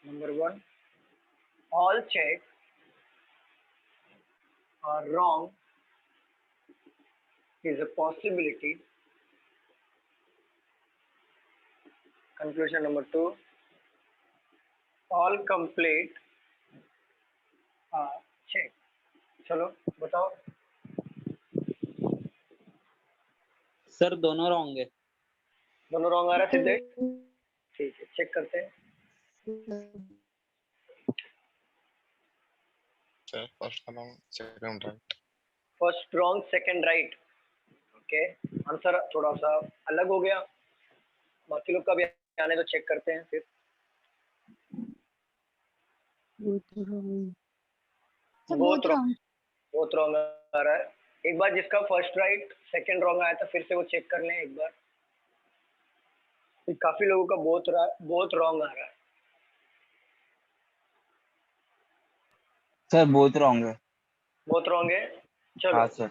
number 1, all check are wrong is a possibility. Conclusion number 2, all complete are check. चलो बताओ। सर दोनों रॉन्ग है। दोनों रॉन्ग आ रहा है सिद्धेश? ठीक है, चेक करते हैं। Sir, first wrong, second right. First wrong second right. Okay, answer थोड़ा सा अलग हो गया, बाकी लोग का भी आने तो चेक करते हैं फिर। बहुत रॉन्ग आ रहा है। एक बार जिसका फर्स्ट राइट सेकंड रॉन्ग आया था फिर से वो चेक कर लें एक बार। काफी लोगों का बहुत रॉन्ग आ रहा है। सर बहुत रॉन्ग है। बहुत रॉन्ग है। चलो हाँ सर,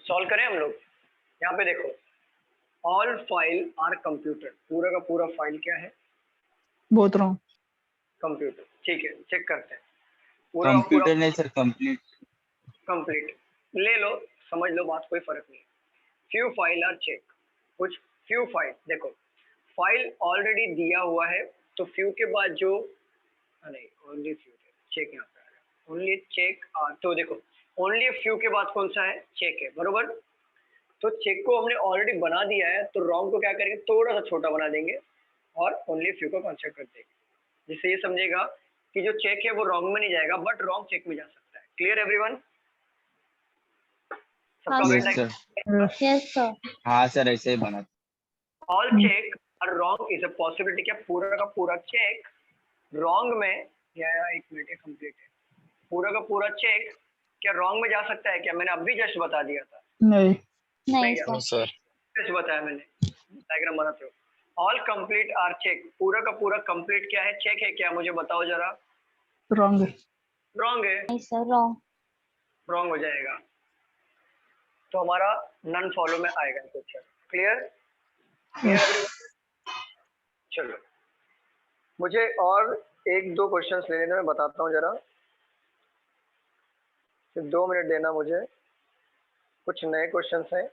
सॉल्व करें हम लोग। यहाँ पे देखो, ऑल फाइल आर कंप्यूटर, पूरा का पूरा फाइल क्या है? बहुत रॉन्ग। कंप्यूटर। ठीक है, चेक करते हैं। कंप्यूटर नहीं सर, कंप्लीट ले लो, समझ लो बात, कोई फर्क नहीं। फ्यू फाइल आर चेक, कुछ फ्यू फाइल, देखो फाइल ऑलरेडी दिया हुआ है तो फ्यू के बाद जो नहीं, ओनली फ्यू चेक यहाँ पे आ रहा है, ओनली चेक। तो देखो ओनली फ्यू के बाद कौन सा है? चेक है, बरोबर। तो चेक को हमने ऑलरेडी बना दिया है तो रॉन्ग को क्या करेंगे? थोड़ा सा छोटा बना देंगे और ओनली फ्यू को कंसिडर कर देंगे, जिससे ये समझेगा कि जो चेक है वो रॉन्ग में नहीं जाएगा बट रॉन्ग चेक में जा सकता है। Clear everyone? Yes sir. हाँ सर, ऐसे ही बना। ऑल चेक और रॉन्ग इज अ पॉसिबिलिटी। क्या पूरा का पूरा चेक रॉन्ग में, या एक मिनट कंप्लीट है, पूरा का पूरा चेक क्या रॉन्ग में जा सकता है? क्या मैंने अभी जस्ट बता दिया था? नहीं No, sir. जस्ट बताया मैंने, डायग्राम बनाते हो। ऑल कंप्लीट आर चेक, पूरा का पूरा कंप्लीट क्या है? चेक है क्या? मुझे बताओ जरा। रॉन्ग है। रॉन्ग है। नहीं सर, रॉन्ग। रॉन्ग हो जाएगा तो हमारा नन फॉलो में आएगा क्वेश्चन। क्लियर? चलो मुझे और एक दो क्वेश्चंस लेने दो, मैं बताता हूँ जरा, सिर्फ 2 मिनट देना मुझे। कुछ नए क्वेश्चंस हैं।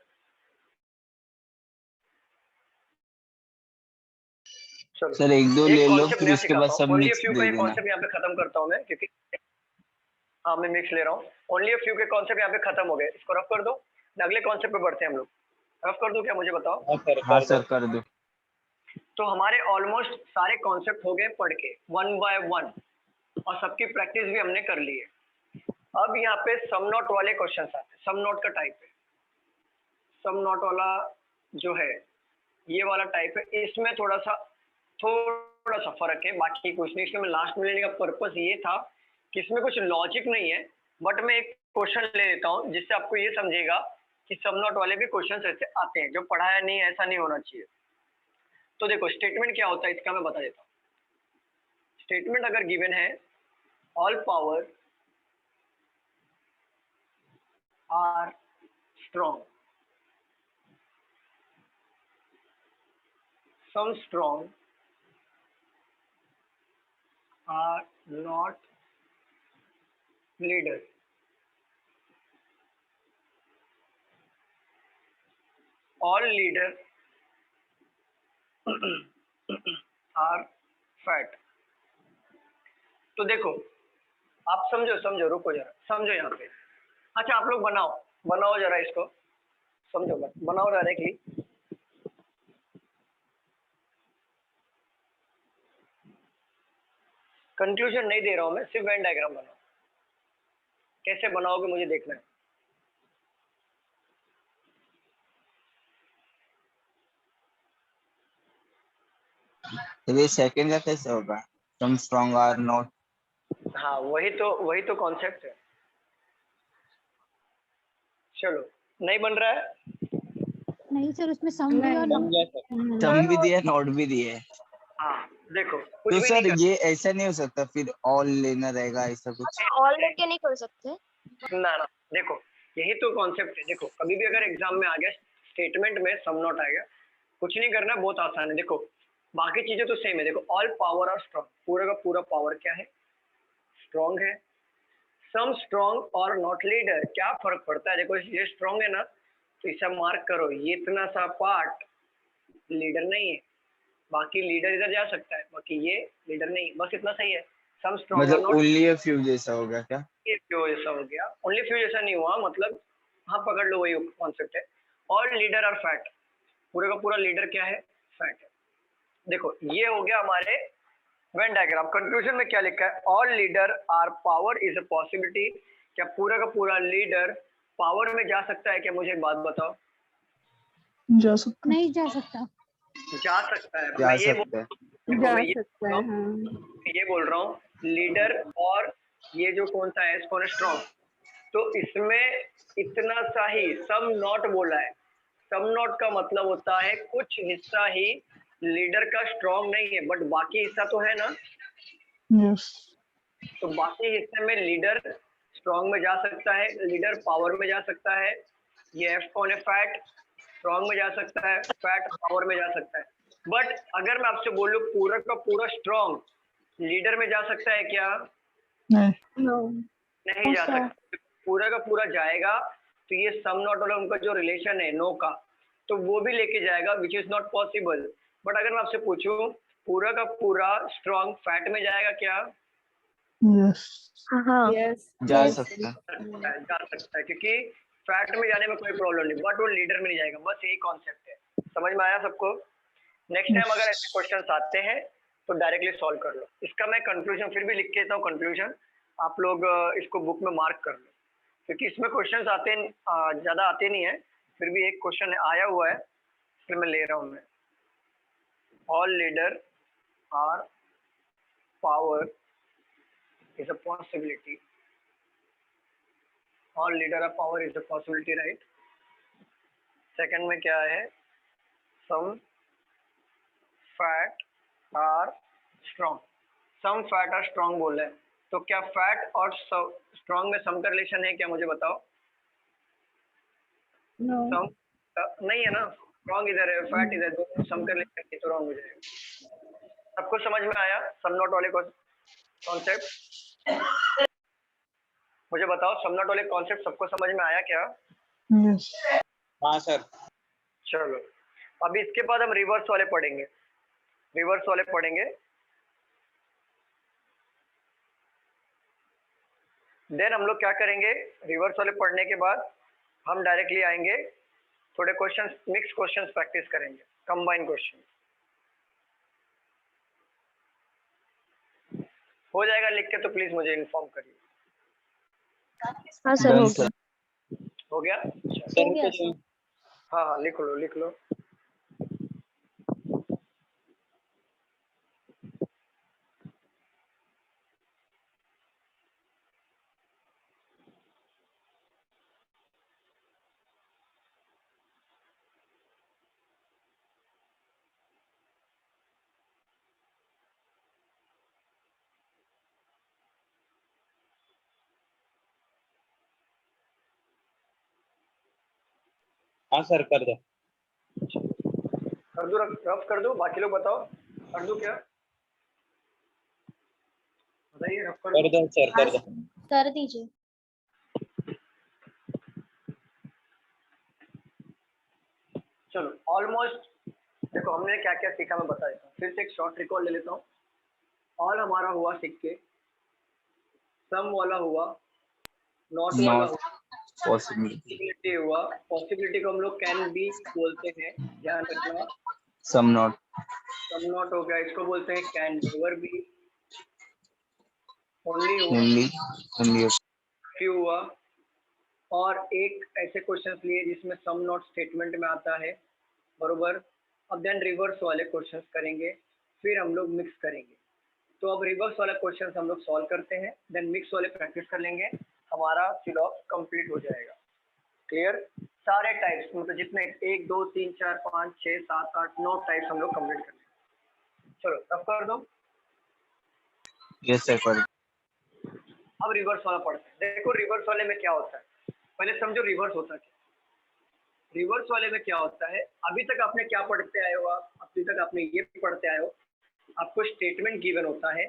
चलो सर एक दो ले लो, फिर उसके बाद सब ओनली मिक्स फ्यू दे का देना। कॉन्सेप्ट यहाँ पे खत्म करता हूँ मैं, क्योंकि हाँ मैं मिक्स ले रहा हूँ। ओनली फ्यू के कॉन्सेप्ट यहाँ पे खत्म हो गए, इसको रफ कर दो, अगले कॉन्सेप्ट पे बढ़ते हैं हम लोग। रफ कर दो क्या? मुझे बताओ। हाँ सर, कर दो। तो हमारे ऑलमोस्ट सारे कॉन्सेप्ट हो गए पढ़ के 1 बाय 1, और सबकी प्रैक्टिस भी हमने कर ली है। अब यहाँ पे सम नॉट वाले क्वेश्चन आते हैं। सम नॉट का टाइप है, सम नॉट वाला जो है ये वाला टाइप है, इसमें थोड़ा सा फर्क है, बाकी कुछ नहीं। इसमें लास्ट में लेने का पर्पस ये था कि इसमें कुछ लॉजिक नहीं है, बट मैं एक क्वेश्चन ले लेता हूँ जिससे आपको ये समझेगा कि सम नॉट वाले भी क्वेश्चन ऐसे आते हैं, जो पढ़ाया नहीं है ऐसा नहीं होना चाहिए। तो देखो स्टेटमेंट क्या होता है इसका मैं बता देता हूँ। स्टेटमेंट अगर गिवन है all power are strong, some strong are not leaders. All leaders are fat. तो देखो आप समझो, रुको जरा, समझो यहाँ पे। अच्छा आप लोग बनाओ जरा इसको, समझो, बनाओ डायरेक्टली। कंक्लूजन नहीं दे रहा हूं मैं, सिर्फ वेन डायग्राम बनाओ। कैसे बनाओगे मुझे देखना है। तो ये सेकंड का कैसे होगा? Some strong are not. हाँ वही तो कॉन्सेप्ट है। चलो नहीं बन रहा है? नहीं सर, उसमें सम भी और सम भी दिया, नॉट भी दिया है। हाँ देखो कुछ तो भी सर नहीं ये ऐसा नहीं हो सकता, फिर ऑल लेना रहेगा ऐसा कुछ? ऑल लेके नहीं कर सकते। ना ना, देखो यही तो कॉन्सेप्ट है। देखो कभी भी अगर एग्जाम में आ गया स्टेटमेंट में सम नॉट आ गया, कुछ नहीं करना, बहुत आसान है। देखो बाकी चीजें तो सेम है। देखो ऑल पावर आर स्ट्रॉन्ग, पूरा का पूरा पावर क्या है? स्ट्रॉन्ग है। सम स्ट्रॉन्ग और नॉट लीडर, क्या फर्क पड़ता है? देखो ये स्ट्रॉन्ग है ना, तो इसे मार्क करो, ये इतना सा पार्ट लीडर नहीं है, बाकी लीडर इधर जा सकता है, बाकी ये लीडर नहीं, बस इतना सही है। सम स्ट्रॉन्ग और मतलब नॉट ओनली अ फ्यू जैसा हो गया क्या? फ्यू जैसा हो गया। ओनली फ्यू जैसा नहीं हुआ, मतलब हाँ पकड़ लो, वही कॉन्सेप्ट है। ऑल लीडर आर फैट, पूरे का पूरा लीडर क्या है? फैट है। देखो ये हो गया हमारे वेन डायग्राम। कंक्लूजन में क्या लिखा है? All leader are power is a possibility. क्या पूरा का पूरा लीडर पावर में जा सकता है क्या? मुझे एक बात बताओ। जा सकता है। नहीं जा सकता। जा सकता है। जा मैं ये सकता है। देखो, जा मैं ये सकता है, हाँ। ये बोल रहा हूँ लीडर, और ये जो कौन सा है कौन है? स्ट्रॉन्ग। तो इसमें इतना सा ही सम नॉट बोला है। सम नॉट का मतलब होता है कुछ हिस्सा ही लीडर का स्ट्रॉन्ग नहीं है, बट बाकी हिस्सा तो है ना। यस। तो बाकी हिस्से में लीडर स्ट्रॉन्ग में जा सकता है, लीडर पावर में जा सकता है। ये एफ कौन है? फैट। स्ट्रॉन्ग में जा सकता है, फैट पावर में जा सकता है। बट अगर मैं आपसे बोलूं पूरा का पूरा स्ट्रॉन्ग लीडर में जा सकता है क्या? नहीं। नहीं जा सकता। पूरा का पूरा जाएगा तो ये सम नॉट वाला उनका जो रिलेशन है नो का, तो वो भी लेके जाएगा, which is not possible. But अगर मैं आपसे पूछूं पूरा का पूरा स्ट्रॉन्ग फैट में जाएगा क्या? यस। हाँ यस, जा सकता है। जा सकता है, क्योंकि फैट में जाने में कोई प्रॉब्लम नहीं, बट वो लीडर में नहीं जाएगा। बस यही कॉन्सेप्ट है। समझ में आया सबको? नेक्स्ट टाइम अगर ऐसे क्वेश्चंस आते हैं तो डायरेक्टली सॉल्व कर लो। इसका मैं कंक्लूजन फिर भी लिख के देता हूँ। कंक्लूजन आप लोग इसको बुक में मार्क कर लो, क्योंकि इसमें क्वेश्चंस आते ज्यादा आते नहीं है, फिर भी एक क्वेश्चन आया हुआ है इसलिए मैं ले रहा हूँ। मैं all leader are power is a possibility. All leader are power is a possibility, right. Second में क्या है? Some fat are strong. Some fat are strong बोला है, तो क्या फैट और स्ट्रॉन्ग में सम का रिलेशन है क्या? मुझे बताओ। सम नहीं है ना, स्ट्रॉन्ग इधर है, फैट इधर, दोनों सम का रिलेशन है, तो रॉन्ग हो जाएगा। सबको समझ में आया सम नॉट वाले कॉन्सेप्ट? मुझे बताओ सम नॉट वाले कॉन्सेप्ट सबको समझ में आया क्या? यस। हाँ सर। चलो अभी इसके बाद हम रिवर्स वाले पढ़ेंगे। रिवर्स वाले पढ़ेंगे, देन हम लोग क्या करेंगे? रिवर्स वाले पढ़ने के बाद हम डायरेक्टली आएंगे, थोड़े क्वेश्चंस, मिक्स क्वेश्चंस प्रैक्टिस करेंगे, कंबाइन क्वेश्चन। हो जाएगा लिख के तो प्लीज मुझे इन्फॉर्म करिए। हाँ सर, हो Done, गया। हो गया? हो गया सर। हाँ हाँ लिख लो लिख लो। हाँ सर कर दो। कर दो, रफ कर दो। बाकी लोग बताओ कर दो क्या? बताइए, रफ कर दो। सर कर दो। कर दीजिए। चलो ऑलमोस्ट देखो हमने क्या क्या सीखा मैं बता देता हूँ, फिर से एक शॉर्ट रिकॉल ले लेता हूँ। ऑल हमारा हुआ सीख के, सम वाला हुआ, नॉट वाला नॉट हुआ, पॉसिबिलिटी, पॉसिबिलिटी हुआ। पॉसिबिलिटी को हम लोग कैन बी बोलते हैं, ध्यान रखना। सम नॉट, सम नॉट हो गया, इसको बोलते हैं कैन नेवर बी। ओनली हुआ, ओनली, ओनली फ्यू हुआ, और एक ऐसे क्वेश्चन लिए जिसमें सम नॉट स्टेटमेंट में आता है, बरोबर। अब देन रिवर्स वाले क्वेश्चंस करेंगे, फिर हम लोग मिक्स करेंगे। तो अब रिवर्स वाला क्वेश्चन हम लोग सॉल्व करते हैं, देन मिक्स वाले प्रैक्टिस कर लेंगे, हमारा सिलेबस कंप्लीट हो जाएगा। क्लियर? सारे टाइप्स मतलब जितने 1 2 3 4 5 6 7 8 9 टाइप्स हम लोग कंप्लीट कर लेंगे। चलो रफ कर दो। यस सर कर। अब रिवर्स वाला पढ़ते हैं। देखो रिवर्स वाले में क्या होता है, पहले समझो रिवर्स होता है क्या। रिवर्स वाले में क्या होता है, अभी तक आपने क्या पढ़ते आए हो, आप अभी तक आपने ये पढ़ते आए हो, आपको स्टेटमेंट गिवन होता है,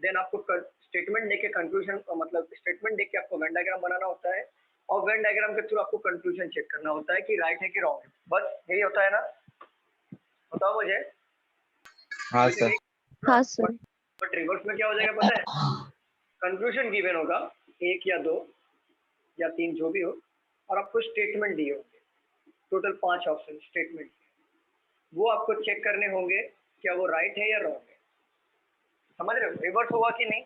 देन आपको स्टेटमेंट देके कंक्लूजन, मतलब स्टेटमेंट देके आपको वेन डायग्राम बनाना होता है, और वेन डायग्राम के थ्रू आपको कंक्लूजन चेक करना होता है कि राइट है कि रॉन्ग है। बस यही होता है ना, बताओ मुझे। हाँ सर। हाँ सर। बट रिवर्स में क्या हो जाएगा पता है, कंक्लूजन गिवन होगा 1 या 2 या 3 जो भी हो, और आपको स्टेटमेंट दिए होंगे, टोटल 5 ऑप्शन स्टेटमेंट, वो आपको चेक करने होंगे क्या वो राइट है या रॉन्ग है। समझ रहे हो रिवर्स होगा कि नहीं।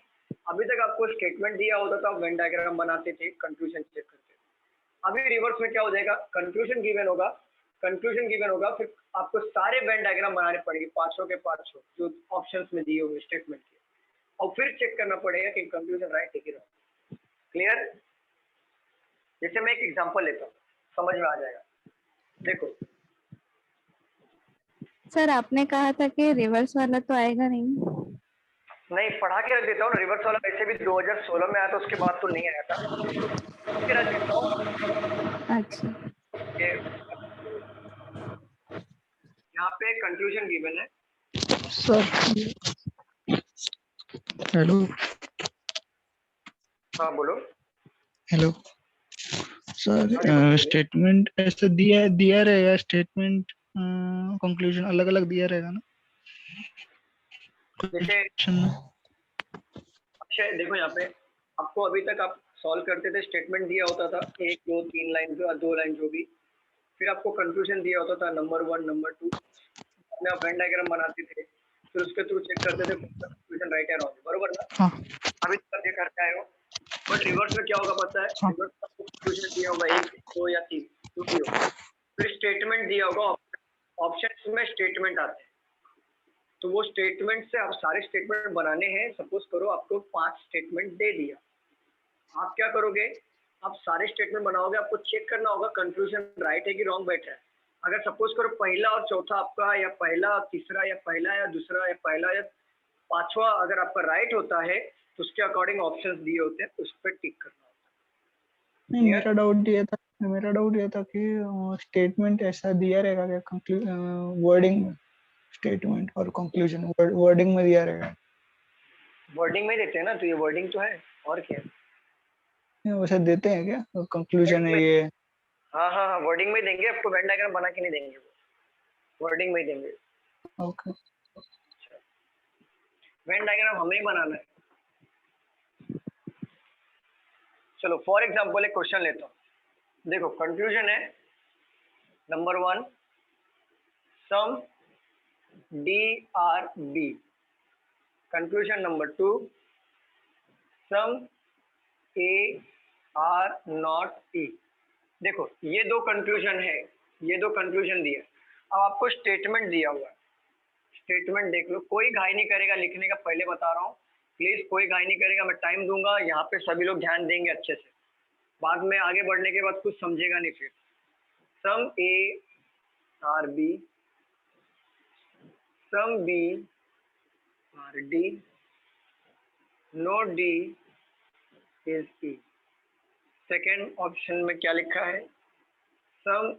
अभी तक आपको स्टेटमेंट दिया होता था, आप वेन डायग्राम बनाते थे, कंक्लूजन चेक करते थे। अभी रिवर्स में क्या हो जाएगा, कंक्लूजन गिवन होगा, फिर आपको सारे वेन डायग्राम बनाने पड़ेंगे, 500 के 500 जो ऑप्शंस में दिए होंगे स्टेटमेंट के, और फिर चेक करना पड़ेगा कि कंक्लूजन राइट है कि रॉन्ग। क्लियर। जैसे मैं एक एग्जांपल लेता हूँ, समझ में आ जाएगा। देखो सर आपने कहा था कि रिवर्स वाला तो आएगा नहीं। नहीं, पढ़ा के रख देता हूँ। रिवर्स वाला वैसे भी 2016 में आया था, उसके बाद तो नहीं आया था, फिर रख देता हूँ। अच्छा। यहाँ पे कंक्लूजन गिवन है सर हेलो। हाँ बोलो। हेलो सर, स्टेटमेंट ऐसे दिया रहेगा, स्टेटमेंट कंक्लूजन अलग अलग दिया रहेगा ना जैसे अक्षय देखो यहाँ पे आपको अभी तक आप सॉल्व करते थे, स्टेटमेंट दिया होता था 1 2 3 लाइन जो 2 लाइन जो भी, फिर आपको कंक्लूजन दिया होता था नंबर 1 नंबर 2, अपने आप वेन डायग्राम बनाते थे, फिर उसके थ्रू चेक करते थे कंक्लूजन राइट है रॉन्ग, बरोबर ना। हाँ। अभी तक ये करते आए हो। बट रिवर्स में क्या होगा पता है, रिवर्स में आपको कंक्लूजन दिया होगा 1 2 या 3 जो भी हो, फिर स्टेटमेंट दिया होगा, ऑप्शंस में स्टेटमेंट आते हैं, तो वो स्टेटमेंट से आप सारे स्टेटमेंट बनाने हैं। सपोज करो आपको 5 स्टेटमेंट दे दिया, आप क्या करोगे, आप सारे स्टेटमेंट बनाओगे, आपको चेक करना होगा कंक्लूजन राइट है कि रॉन्ग बैठ रहा है। अगर सपोज करो पहला और चौथा आपका, या पहला तीसरा, या पहला या दूसरा, या पहला या पांचवा अगर आपका राइट होता है, तो उसके अकॉर्डिंग ऑप्शंस दिए होते हैं, उस पर टिक करना होता है। नहीं, मेरा डाउट ये था कि स्टेटमेंट ऐसा दिया रहेगा क्या वर्डिंग में, स्टेटमेंट और कंक्लूजन वर्डिंग में दिया रहेगा। वर्डिंग में देते हैं ना, तो ये वर्डिंग तो है, और क्या है। वैसे देते हैं क्या कंक्लूजन है ये। हाँ हाँ हाँ, वर्डिंग में देंगे आपको, वेन डायग्राम बना के नहीं देंगे, वर्डिंग में देंगे। ओके। वेन डायग्राम हमें ही बनाना है। चलो फॉर एग्जांपल एक क्वेश्चन लेता हूँ, देखो कंक्लूजन है नंबर 1 सम DRB, कंक्लूजन नंबर 2 सम AR0E। देखो ये दो कंक्लूजन है, ये दो कंक्लूजन दिया। अब आपको स्टेटमेंट दिया हुआ है, स्टेटमेंट देख लो, कोई घाई नहीं करेगा लिखने का, पहले बता रहा हूँ प्लीज, कोई घाई नहीं करेगा, मैं टाइम दूंगा, यहाँ पे सभी लोग ध्यान देंगे अच्छे से, बाद में आगे बढ़ने के बाद कुछ समझेगा नहीं। फिर some ARB some BRD no D is E। Second option में क्या लिखा है, some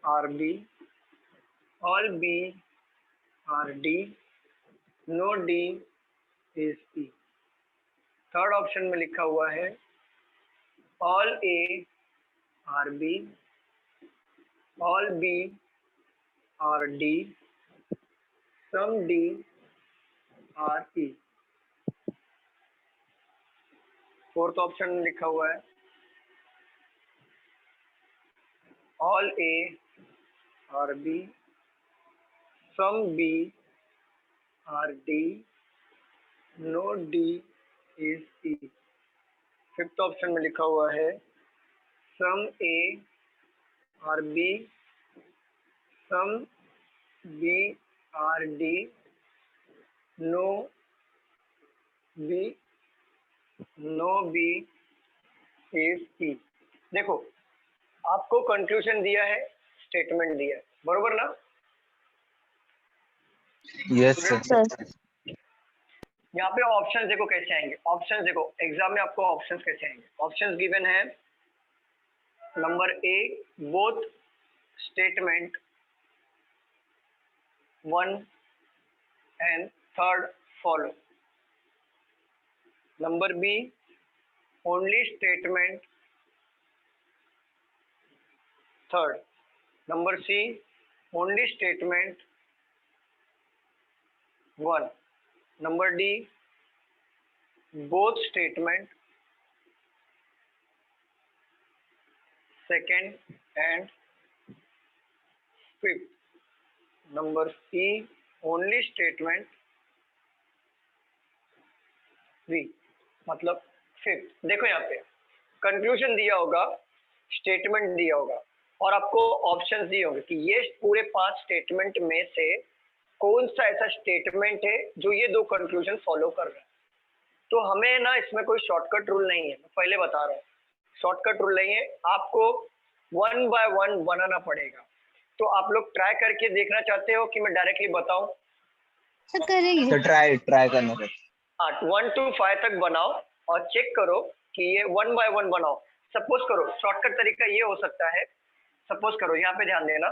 ARB all BRD no D is E। Third option में लिखा हुआ है all ARB all BRD some DRE। Fourth option में लिखा हुआ है all ARB some BRD no D is E। Fifth option में लिखा हुआ है some ARB some BRD no B is E। देखो आपको कंक्लूजन दिया है, स्टेटमेंट दिया है, बरोबर ना। Yes sir. यहाँ पे ऑप्शंस देखो कैसे आएंगे। ऑप्शंस देखो, एग्जाम में आपको ऑप्शंस कैसे आएंगे। ऑप्शंस गिवन है, number A both statement 1 and 3rd follow. Number B, only statement 3rd. Number C, only statement 1. Number D, both statement 2nd and 5th. Number E, only statement 3, मतलब 5th। देखो यहाँ पे कंक्लूजन दिया होगा, स्टेटमेंट दिया होगा और आपको ऑप्शंस दिए होंगे कि ये पूरे 5 स्टेटमेंट में से कौन सा ऐसा स्टेटमेंट है जो ये 2 कंक्लूजन फॉलो कर रहा है। तो हमें ना इसमें कोई शॉर्टकट रूल नहीं है, मैं पहले बता रहा हूँ, शॉर्टकट रूल नहीं है, आपको 1 by 1 बनाना पड़ेगा। तो आप लोग ट्राई करके देखना चाहते हो कि मैं डायरेक्टली बताऊं? सर करेंगे। तो ट्राई करना सर। हाँ, 1 to 5 तक बनाओ और चेक करो कि ये 1 by 1 बनाओ। सपोज करो शॉर्टकट तरीका ये हो सकता है, सपोज करो यहाँ पे ध्यान देना,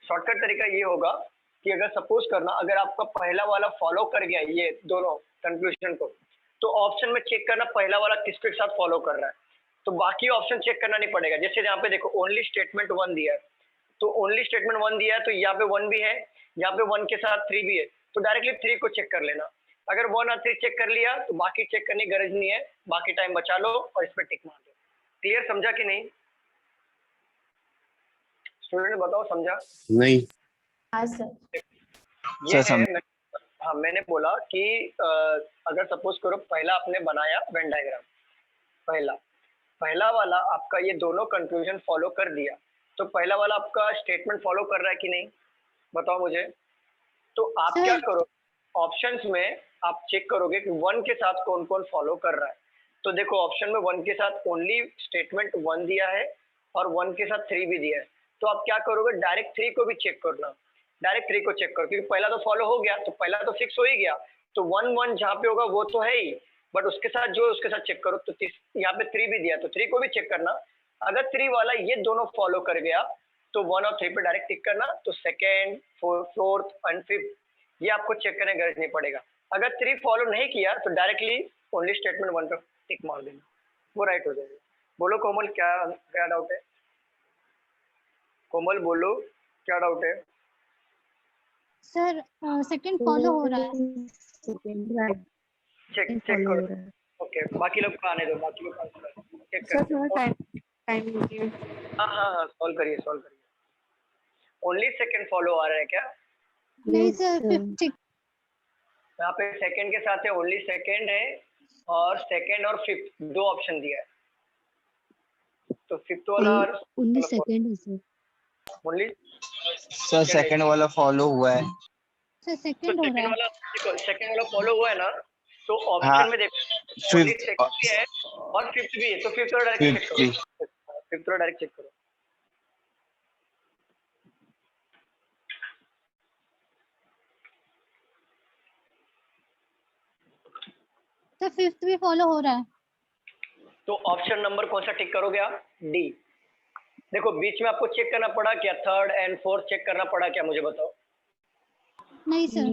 शॉर्टकट तरीका ये होगा कि अगर सपोज करना अगर आपका पहला वाला फॉलो कर गया ये दोनों कंक्लूजन को, तो ऑप्शन में चेक करना पहला वाला किसके साथ फॉलो कर रहा है, तो बाकी ऑप्शन चेक करना नहीं पड़ेगा। जैसे यहाँ पे देखो ओनली स्टेटमेंट 1 दिया है, तो ओनली स्टेटमेंट 1 दिया है तो यहाँ पे 1 भी है, यहाँ पे 1 के साथ 3 भी है, तो डायरेक्टली 3 को चेक कर लेना। अगर 1 और 3 चेक कर लिया तो बाकी चेक करने की गरज नहीं है, बाकी टाइम बचा लो और इस पर टिक मार दो। क्लियर, समझा कि नहीं? स्टूडेंट बताओ समझा? नहीं। हाँ सर। ये है, हाँ मैंने बोला कि अगर सपोज करो पहला आपने बनाया वेन डायग्राम, पहला वाला आपका ये दोनों कंक्लूजन फॉलो कर दिया, तो पहला वाला आपका स्टेटमेंट फॉलो कर रहा है कि नहीं, बताओ मुझे। तो आप क्या करो, ऑप्शंस में आप चेक करोगे कि 1 के साथ कौन कौन फॉलो कर रहा है। तो देखो ऑप्शन में 1 के साथ ओनली स्टेटमेंट 1 दिया है और 1 के साथ 3 भी दिया है, तो आप क्या करोगे डायरेक्ट 3 को भी चेक करना, डायरेक्ट 3 को चेक करो, क्योंकि पहला तो फॉलो हो गया, तो पहला तो फिक्स हो ही गया, तो 1 जहाँ पे होगा वो तो है ही, बट उसके साथ जो उसके साथ चेक करो। तो यहाँ पे 3 भी दिया तो 3 को भी चेक करना। अगर 3 वाला ये दोनों फॉलो कर गया तो 1 और 3 पे डायरेक्ट टिक करना, तो 2nd, 4th एंड 5th ये आपको चेक करने की गरज नहीं पड़ेगा। अगर 3 फॉलो नहीं किया तो डायरेक्टली ओनली स्टेटमेंट 1 पे टिक मार देना, वो राइट हो जाएगा। बोलो कोमल, क्या डाउट है? कोमल बोलो क्या डाउट है? सर सेकंड फॉलो हो रहा है। चेक करो। ओके, बाकी लोग को आने दो, बाकी लोग चेक सर करो। थोड़ा टाइम दीजिए। हाँ सॉल्व करिए। ओनली सेकंड फॉलो आ रहा है क्या? नहीं सर, 50। यहाँ पे सेकंड के साथ है ओनली सेकंड है और 2nd और 5th 2 ऑप्शन दिया है, तो 5th वाला ओनली सेकंड है सर। ओनली सर सेकंड वाला फॉलो हुआ है। सर सेकंड हो रहा है। सेकंड वाला फॉलो हुआ है ना, तो ऑप्शन हाँ, में देखो ओनली सेकंड भी है और 5th भी है, तो 5th वाला डायरेक्ट चेक करो। 5th वाला डायरेक्ट चेक करो। सर 5th भी फॉलो हो रहा है। तो ऑप्शन नंबर कौन सा टिक करोगे आप? डी। देखो बीच में आपको चेक करना पड़ा क्या? 3rd एंड 4th चेक करना पड़ा क्या, मुझे बताओ? नहीं सर,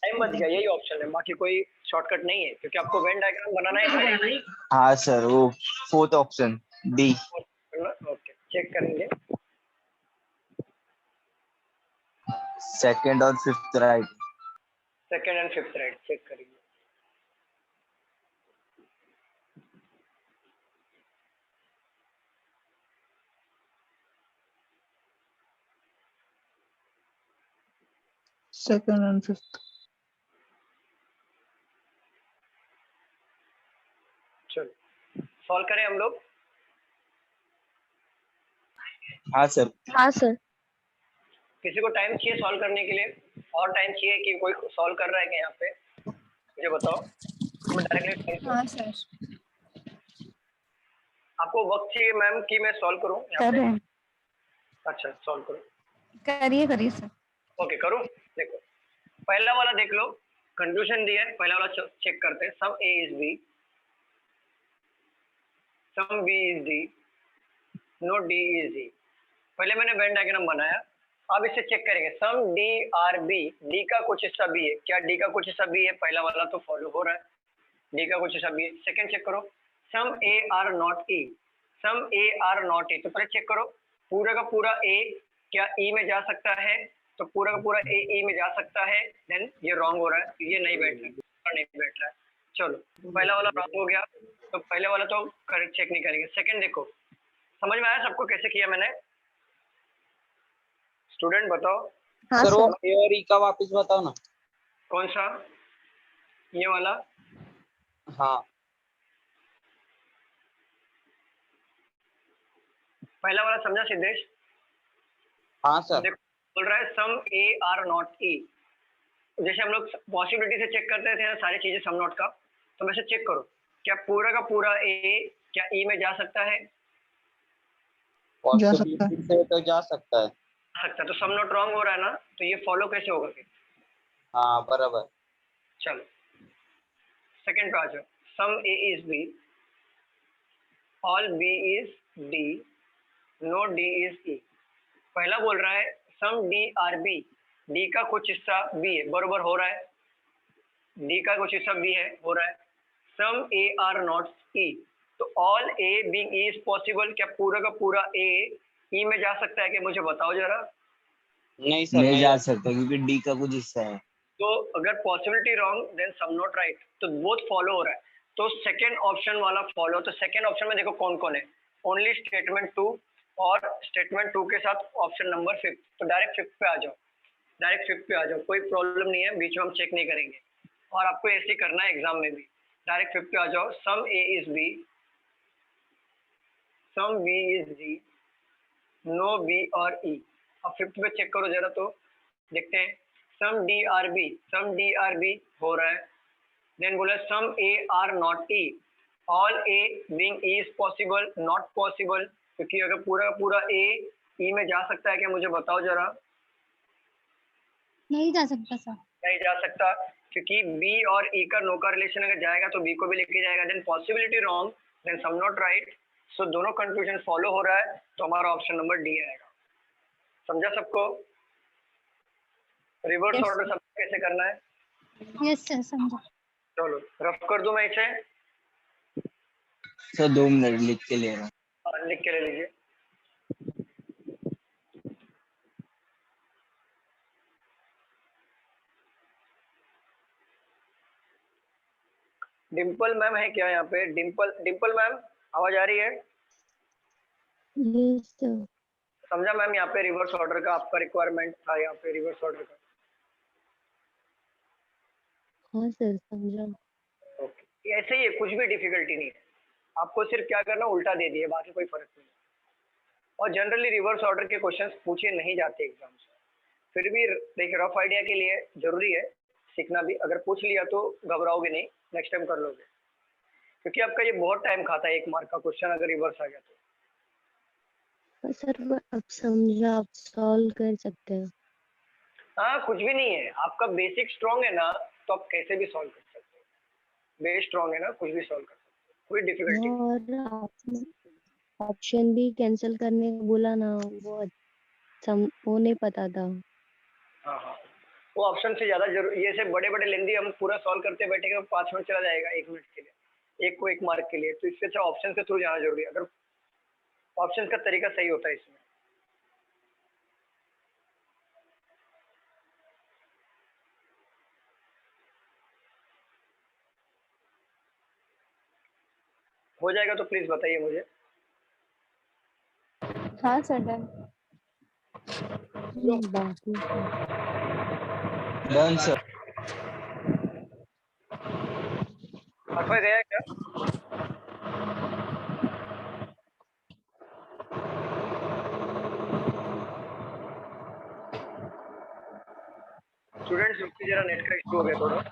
टाइम बच गया, यही ऑप्शन है, बाकी कोई शॉर्टकट नहीं है, क्योंकि आपको वेन डायग्राम बनाना है। हाँ सर, वो 4th option D. Okay, check करेंगे। 2nd और 5th right. 2nd and 5th right, check करेंगे। Second and 5th। चलो सॉल्व करें हम लोग। हाँ सर। हाँ सर। किसी को टाइम चाहिए सॉल्व करने के लिए? और टाइम चाहिए कि कोई सॉल्व कर रहा है क्या यहाँ पे, मुझे बताओ। मैं डायरेक्टली हाँ सर। आपको वक्त चाहिए मैम कि मैं सॉल्व करूँ यहाँ पे? अच्छा, सॉल्व करो। करिए सर। ओके, करूँ। देखो पहला वाला देख लो, कंक्लूजन दिया है, पहला वाला चेक करते हैं। Some A is B, some B is D, no D is D. पहले मैंने वेन डायग्राम बनाया, अब इसे चेक करेंगे। Some D are B, D का कुछ हिस्सा बी है, क्या डी का कुछ हिस्सा बी है? पहला वाला तो फॉलो हो रहा है, डी का कुछ हिस्सा बी है। सेकंड चेक करो, some A are not E, some A are not E. तो पहले चेक करो पूरा का पूरा ए क्या ई में जा सकता है? तो पूरा का पूरा ए ई में जा सकता है, देन ये रॉन्ग हो रहा है, ये नहीं बैठ रहा है, नहीं बैठ रहा है। चलो पहला वाला रॉन्ग हो गया, तो पहले वाला तो चेक नहीं करेंगे। सेकंड देखो, समझ में आया सबको कैसे किया मैंने? स्टूडेंट बताओ। हाँ सर वो सर। ए और ई का वापस बताओ ना। कौन सा? ये वाला? हाँ पहला वाला समझा सिद्धेश? हाँ सर। देखो बोल रहा है सम ए आर नॉट ई। जैसे हम लोग पॉसिबिलिटी से चेक करते थे ना सारी चीजें सम नॉट का, तो वैसे चेक करो क्या पूरा का पूरा ए क्या ई में जा सकता है? जा सकता है। पॉसिबिलिटी से तो जा सकता है। तो सम नॉट रॉन्ग हो रहा है ना, तो ये फॉलो कैसे होगा फिर? हाँ बराबर। चलो सेकंड पे आ जाओ। Some A is B, all B is D, no D is E. पहला बोल रहा है some D are B, D का कुछ हिस्सा बी है, बरोबर हो रहा है, डी का कुछ हिस्सा बी है, हो रहा है। Some A are not E, तो all A being E is possible, क्या पूरा का पूरा ए ई में जा सकता है? कि मुझे बताओ जरा। नहीं सर नहीं जा सकता क्योंकि डी का कुछ हिस्सा है। तो अगर possibility wrong then some not right, तो बोथ फॉलो हो रहा है, तो सेकंड ऑप्शन वाला फॉलो। तो सेकंड ऑप्शन में देखो कौन कौन है, ओनली स्टेटमेंट 2 और स्टेटमेंट 2 के साथ ऑप्शन नंबर 5। तो डायरेक्ट 5 पे आ जाओ, डायरेक्ट 5 पे आ जाओ, कोई प्रॉब्लम नहीं है, बीच में हम चेक नहीं करेंगे और आपको ऐसे ही करना है एग्जाम में भी। डायरेक्ट 5 पे आ जाओ। Some A is B, some B is D, no B और ई। अब 5th पे चेक करो जरा, तो देखते हैं। Some D are B, some D are B हो रहा है, देन बोला some A are not E, all A being E is possible, not possible, क्योंकि अगर पूरा पूरा ए ई में जा सकता है क्या? मुझे बताओ जरा। नहीं जा सकता सर। नहीं जा सकता क्योंकि बी और ई का नो का रिलेशन अगर जाएगा तो बी को भी लेके जाएगा, then possibility wrong, then some not right. So दोनों कंक्लूजन फॉलो हो रहा है, तो हमारा ऑप्शन नंबर डी आएगा। समझा सबको? रिवर्स ऑर्डर सब कैसे करना है? यस सर समझा। चलो रफ कर दूं मैं इसे? सर 2 मिनट लिख के ले रहा हूँ। लिख के ले लीजिए। डिम्पल मैम है क्या यहाँ पे? डिम्पल मैम आवाज आ रही है? Yes sir. समझा मैम? यहाँ पे रिवर्स ऑर्डर का आपका रिक्वायरमेंट था, यहाँ पे रिवर्स ऑर्डर का। हाँ सर समझा। ओके, ऐसे ही है, कुछ भी डिफिकल्टी नहीं है, आपको सिर्फ क्या करना, उल्टा दे दिए, बाकी कोई फर्क नहीं। और जनरली रिवर्स ऑर्डर के क्वेश्चंस पूछे नहीं जाते एग्जाम से, फिर भी एक रफ आइडिया के लिए जरूरी है सीखना भी। अगर पूछ लिया तो घबराओगे नहीं, नेक्स्ट टाइम कर लोगे, क्योंकि आपका ये बहुत टाइम खाता है 1 मार्क का क्वेश्चन अगर रिवर्स आ गया तो। सर अब समझा, आप सॉल्व कर सकते हैं। हाँ कुछ भी नहीं है, आपका बेसिक स्ट्रॉन्ग है ना, तो आप कैसे भी सॉल्व कर सकते हो। बेस स्ट्रॉन्ग है ना, कुछ भी सॉल्व कर सकते हो, कोई डिफिकल्टी। और आपने ऑप्शन भी कैंसिल करने को बोला ना, वो नहीं पता था। हाँ हाँ, वो ऑप्शन से ज्यादा जरूर, ये से बड़े बड़े लेंदी हम पूरा सॉल्व करते बैठेंगे 5 मिनट चला जाएगा 1 मिनट के लिए, एक को 1 मार्क के लिए, तो इससे अच्छा ऑप्शन के थ्रू जाना जरूरी है, अगर ऑप्शन का तरीका सही होता है इसमें। हो जाएगा तो प्लीज बताइए मुझे। हाँ सर डन। बाकी डन सर। अथवा गया क्या? स्टूडेंट्स रुकिए जरा, नेट का इशू हो गया थोड़ा।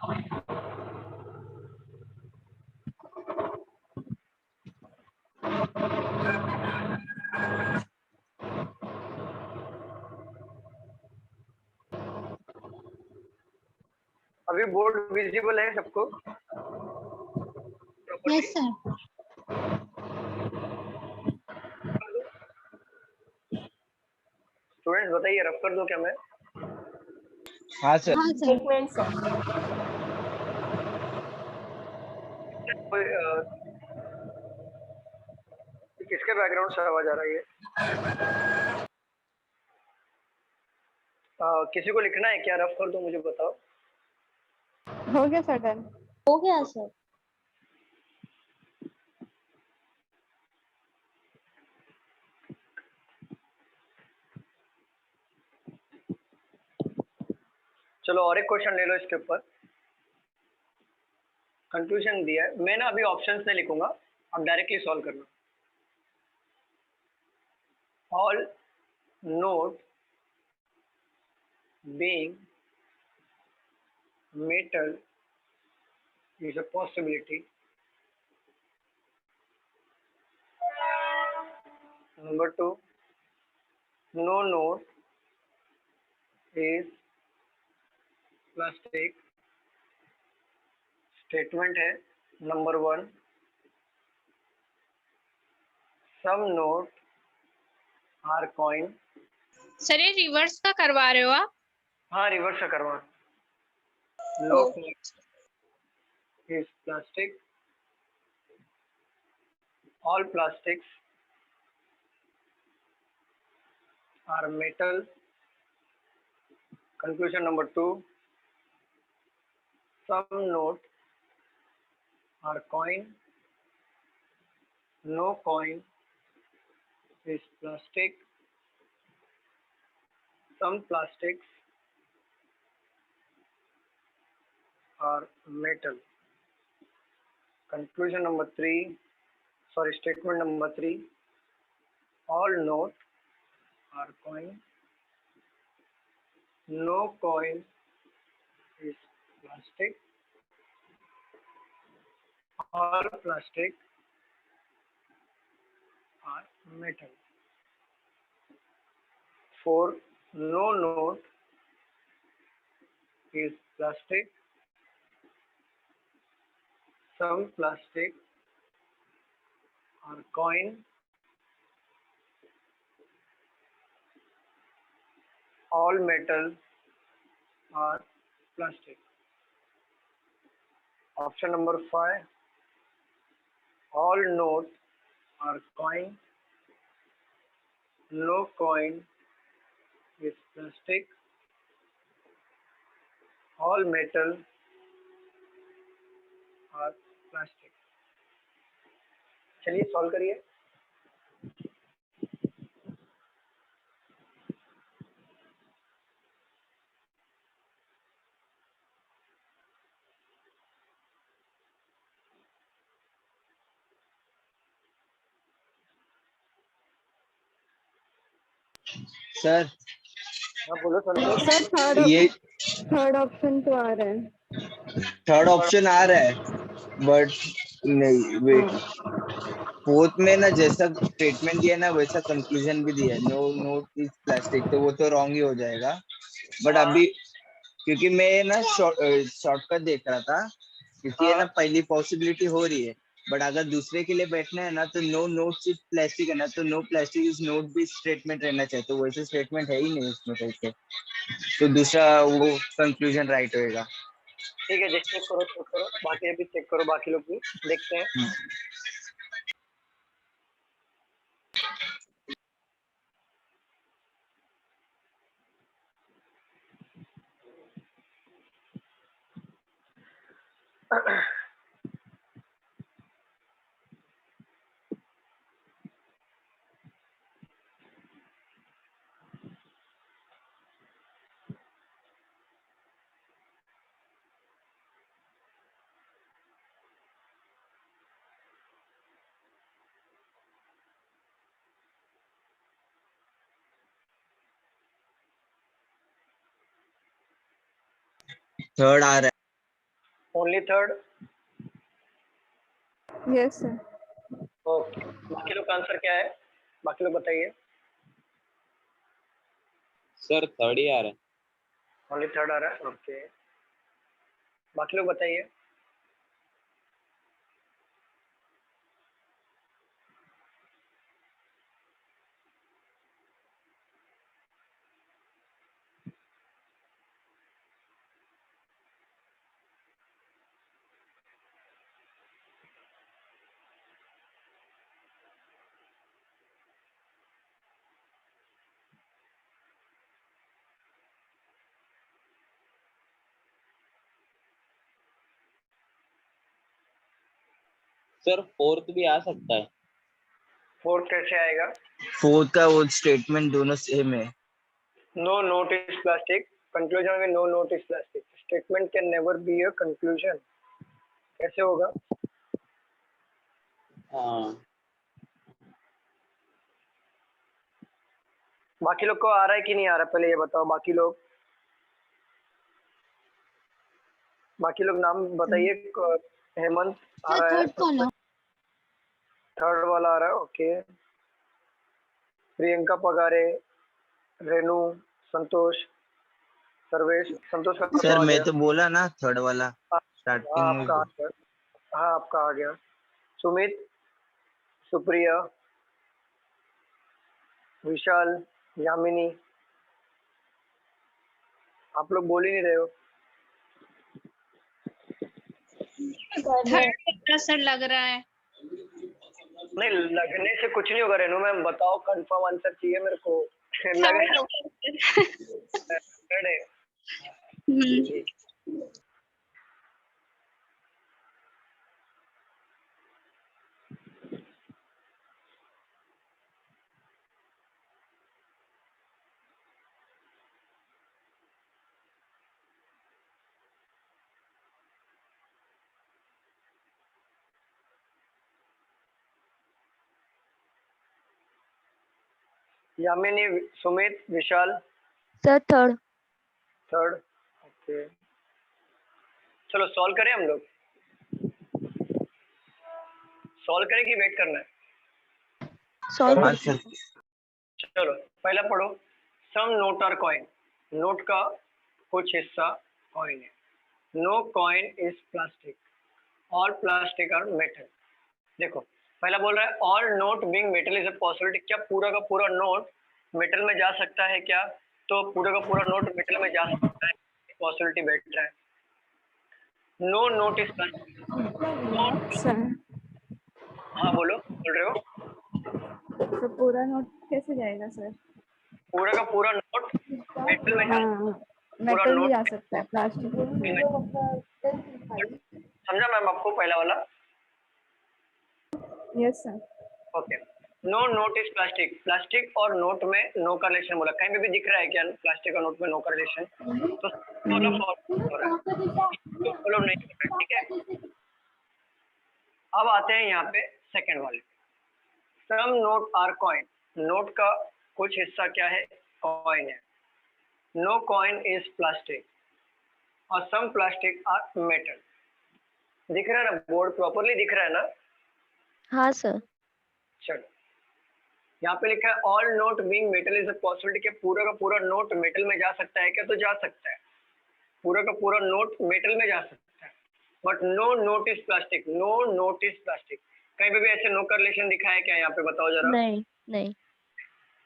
अभी बोर्ड विजिबल है सबको? Yes sir. स्टूडेंट्स बताइए, रफ कर दो क्या मैं? हाँ सर। हाँ सर। एक मिनट सर। किसके बैकग्राउंड से आवाज आ रही है? किसी को लिखना है क्या? रफ कर दो, मुझे बताओ। हो गया सर, डन। हो गया सर। चलो और एक क्वेश्चन ले लो इसके ऊपर। कंक्लूजन दिया है, मैं ना अभी ऑप्शंस नहीं लिखूंगा, आप डायरेक्टली सॉल्व करना। All note being metal is a possibility. Number 2, no note is plastic. Statement है number 1, some note are coin. Sir ये रिवर्स का करवा रहे हो आप? हाँ, रिवर्स का करवा। No note is plastic. All plastics are metal. Conclusion number 2, some note are coin. No coin is plastic. Some plastics are metal. Conclusion number 3, statement number 3, all note are coin. No coin is plastic. All plastic are metal. 4, no note is plastic. Some plastic are coin. All metal are plastic. Option number 5, all note are coin. No coin is plastic. All metal are plastic. चलिए सॉल्व करिए। सर हाँ बोलो संतोष। सर ये थर्ड ऑप्शन तो आ रहा है। थर्ड ऑप्शन आ रहा है, बट नहीं, वेट, फोर्थ में ना जैसा स्टेटमेंट दिया ना वैसा कंक्लूजन भी दिया, नो नोट इज प्लास्टिक, तो वो तो रॉन्ग ही हो जाएगा। बट अभी क्योंकि मैं ना शॉर्टकट देख रहा था, क्योंकि है ना पहली पॉसिबिलिटी हो रही है, बट अगर दूसरे के लिए बैठना है ना तो नो नोट इज प्लास्टिक है ना, तो नो प्लास्टिक इज नोट भी स्टेटमेंट रहना चाहिए, तो वैसे स्टेटमेंट है ही नहीं उसमें करके, तो दूसरा वो कंक्लूजन राइट होएगा। ठीक है, चेक करो, बाकी भी चेक करो, बाकी लोग भी देखते हैं। थर्ड आ रहा है। Only third? Yes sir. Okay, बाकी लोग का आंसर क्या है? बाकी लोग बताइए। सर थर्ड ही आ रहा है। ओनली थर्ड आ रहा है, ओके। बाकी लोग बताइए। सर फोर्थ भी आ सकता है। फोर्थ कैसे आएगा? फोर्थ का वो स्टेटमेंट दोनों सेम है। No note is plastic, conclusion में no note is plastic, statement can never be a conclusion. कैसे होगा? हाँ बाकी लोग को आ रहा है कि नहीं आ रहा, पहले ये बताओ। बाकी लोग नाम बताइए। हेमंत आ रहा है, थर्ड वाला आ रहा है, ओके। प्रियंका पगारे, रेनू, संतोष, सर्वेश। संतोष का सर मैं तो बोला ना थर्ड वाला स्टार्टिंग में। आपका आ गया। हाँ आपका आ गया। सुमित, सुप्रिया, विशाल, यामिनी, आप लोग बोल ही नहीं रहे हो। थर्ड सर लग रहा है। नहीं लगने से कुछ नहीं होगा रेनू मैम, बताओ कंफर्म आंसर चाहिए मेरे को। थर्ड है। Yamini, Sumit, Vishal. Sir third. Okay चलो सॉल्व करें हम लोग। सॉल्व करें कि वेट करना है? सॉल्व। चलो पहला पढ़ो। Some note are coin, note का कुछ हिस्सा कॉइन है। No coin is plastic, all plastic are metal. देखो पहला बोल रहा है all note being metal is a possibility. क्या पूरा का पूरा नोट मेटल में जा सकता है क्या? तो पूरा का पूरा नोट मेटल में जा सकता है, पॉसिबिलिटी बैठ रहा है। No note is plastic. हाँ बोल रहे हो। तो पूरा नोट कैसे जाएगा सर? पूरा का पूरा नोट मेटल में मेटल भी जा सकता है, प्लास्टिक। समझा मैम आपको पहला वाला? Yes sir. Okay. No note is plastic, plastic और नोट में नो का रिलेशन बोला। कहीं पे भी दिख रहा है क्या प्लास्टिक और नोट में नो का रिलेशन? तो फॉलो नहीं कर रहा, ठीक है। अब आते हैं यहाँ पे सेकंड वाले। सम नोट आर कॉइन, नोट का कुछ हिस्सा क्या है? कॉइन है। नो कॉइन इज प्लास्टिक और सम प्लास्टिक आर मेटल। दिख रहा है ना, बोर्ड प्रॉपरली दिख रहा है ना? हाँ सर। चलो यहाँ पे लिखा है all note being metal is a possibility. के पूरा का पूरा नोट मेटल में जा सकता है क्या? तो जा सकता है, पूरा का पूरा नोट मेटल में जा सकता है। But no note is plastic, no note is plastic. कहीं पे भी ऐसे नो का रिलेशन दिखा है क्या यहाँ पे? बताओ जरा। नहीं।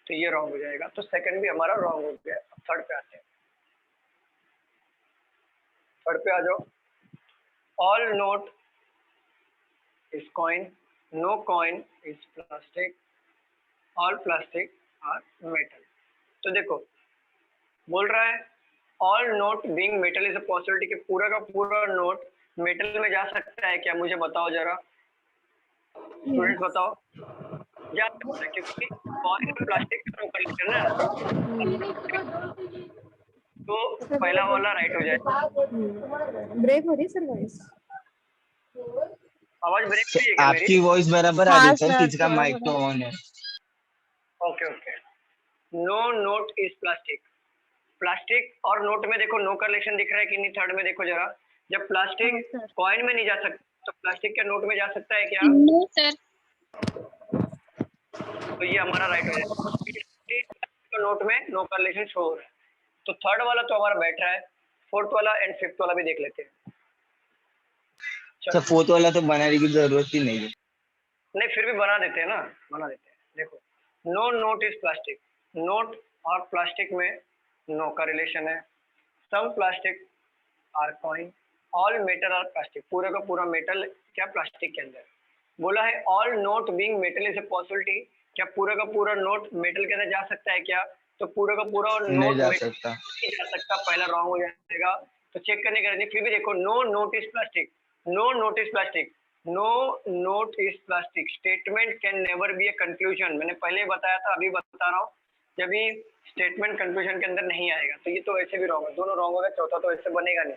तो ये रॉन्ग हो जाएगा। तो सेकंड भी हमारा रॉन्ग हो गया। थर्ड पे आते हैं। थर्ड पे आ जाओ। All note is coin, no coin is plastic, all plastic are metal. तो देखो बोल रहा है all note being metal is a possibility. कि पूरा का पूरा नोट मेटल में जा सकता है क्या? मुझे बताओ जरा स्टूडेंट्स, बताओ। जा सकता है क्योंकि कॉइन और प्लास्टिक का नो रिलेशन है ना। तो पहला वाला राइट हो जाएगा। ब्रेक हो रही सर वॉइस? आवाज ब्रेक हो रही है क्या मेरी? आपकी वॉइस बराबर आ रही है सर, किसका माइक तो ऑन है। Okay. No note is plastic, plastic और नोट में देखो नो का रिलेशन दिख रहा है कि नहीं? थर्ड में देखो जरा। जब प्लास्टिक कॉइन में नहीं जा सकता तो प्लास्टिक के नोट में जा सकता है क्या? No sir. तो ये हमारा राइट हो जाएगा। नोट में नो का रिलेशन शो हो रहा है। तो थर्ड वाला तो हमारा बैठ रहा है। फोर्थ वाला एंड फिफ्थ वाला भी देख लेते हैं। अच्छा फोर्थ वाला तो बनाने की जरूरत ही नहीं है। नहीं फिर भी बना देते हैं ना, बना देते हैं। देखो no note is plastic, note और प्लास्टिक में नो का रिलेशन है। Some plastic are coin, all metal are plastic, पूरा का पूरा मेटल क्या प्लास्टिक के अंदर। बोला है all note being metal is a possibility, क्या पूरा का पूरा नोट मेटल के अंदर जा सकता है क्या? तो पूरा का पूरा नहीं नोट जा मेटल सकता। नहीं जा सकता, पहला रॉन्ग हो जाएगा। तो चेक करने का नहीं, फिर भी देखो no note is plastic, no note is plastic, no note is plastic, statement can never be a conclusion. मैंने पहले बताया था, अभी बता रहा हूँ, जब भी स्टेटमेंट कंक्लूजन के अंदर नहीं आएगा तो ये तो ऐसे भी रॉन्ग है, दोनों रॉन्ग होगा, चौथा तो ऐसे बनेगा नहीं।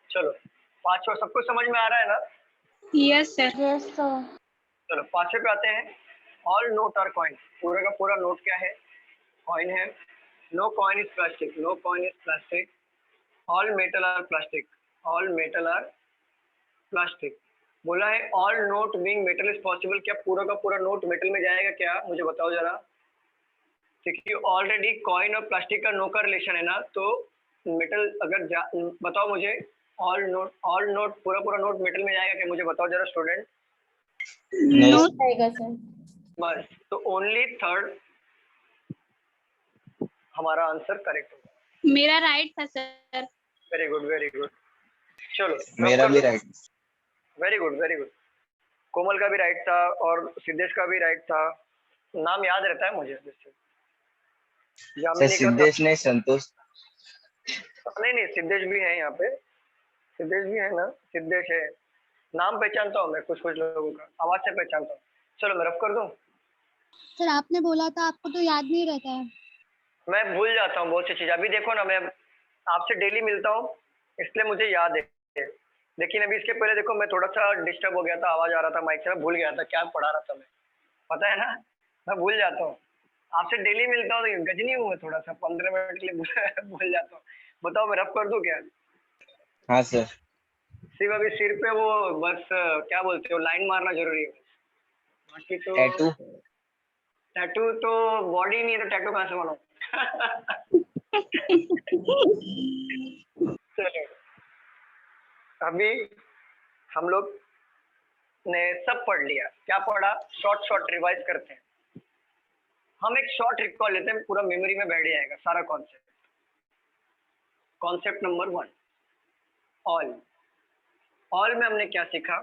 चलो पांचवा सबको समझ में आ रहा है ना? Yes sir. Yes sir. चलो पांचवे पे आते हैं। ऑल नोट आर कॉइन, पूरा का पूरा नोट क्या है? कॉइन है। No coin is plastic, no coin is plastic. All metal are plastic, all metal are plastic. बोला है all note being metal is possible, क्या पूरा का पूरा नोट मेटल में जाएगा क्या? मुझे बताओ जरा। क्योंकि ऑलरेडी कॉइन और प्लास्टिक का नो का रिलेशन है ना, तो मेटल अगर बताओ मुझे, ऑल नोट पूरा पूरा नोट मेटल में जाएगा क्या? मुझे बताओ जरा स्टूडेंट। नो जाएगा सर। बस, तो ओनली थर्ड हमारा आंसर करेक्ट होगा। मेरा राइट था sir. Very good very good. चलो मेरा भी right. Very good very good. Komal का भी राइट था और सिद्धेश का भी राइट था। नाम याद रहता है मुझे। सिद्धेश नहीं, संतोष। नहीं सिद्धेश भी है यहाँ पे, सिद्धेश भी है ना, सिद्धेश है। नाम पहचानता हूँ मैं कुछ लोगों का, आवाज से पहचानता हूँ। चलो मैं रफ कर दूं। सर आपने बोला था आपको तो याद नहीं रहता है। मैं भूल जाता हूँ बहुत सी चीज। अभी देखो ना, मैं आपसे डेली मिलता हूँ इसलिए मुझे याद है, लेकिन अभी इसके पहले देखो मैं थोड़ा सा डिस्टर्ब हो गया था, आवाज आ रहा था माइक से, मैं भूल गया था क्या पढ़ा रहा था मैं, पता है ना, मैं भूल जाता हूँ। आपसे डेली मिलता हूँ तो गजनी हूँ मैं, थोड़ा सा 15 मिनट के लिए भूल जाता हूँ। बताओ मैं रफ कर दूं क्या? हाँ सर। सिर्फ अभी सिर पे वो बस क्या बोलते हो, लाइन मारना जरूरी है, बाकी तो टैटू। टैटू तो बॉडी नहीं है तो टैटू कहाँ से बनाऊं? चलो अभी हम लोग ने सब पढ़ लिया, क्या पढ़ा? शॉर्ट रिवाइज करते हैं। हम एक शॉर्ट रिकॉल लेते हैं, पूरा मेमोरी में बैठ जाएगा सारा concept. Concept number 1, all. All में हमने क्या सीखा?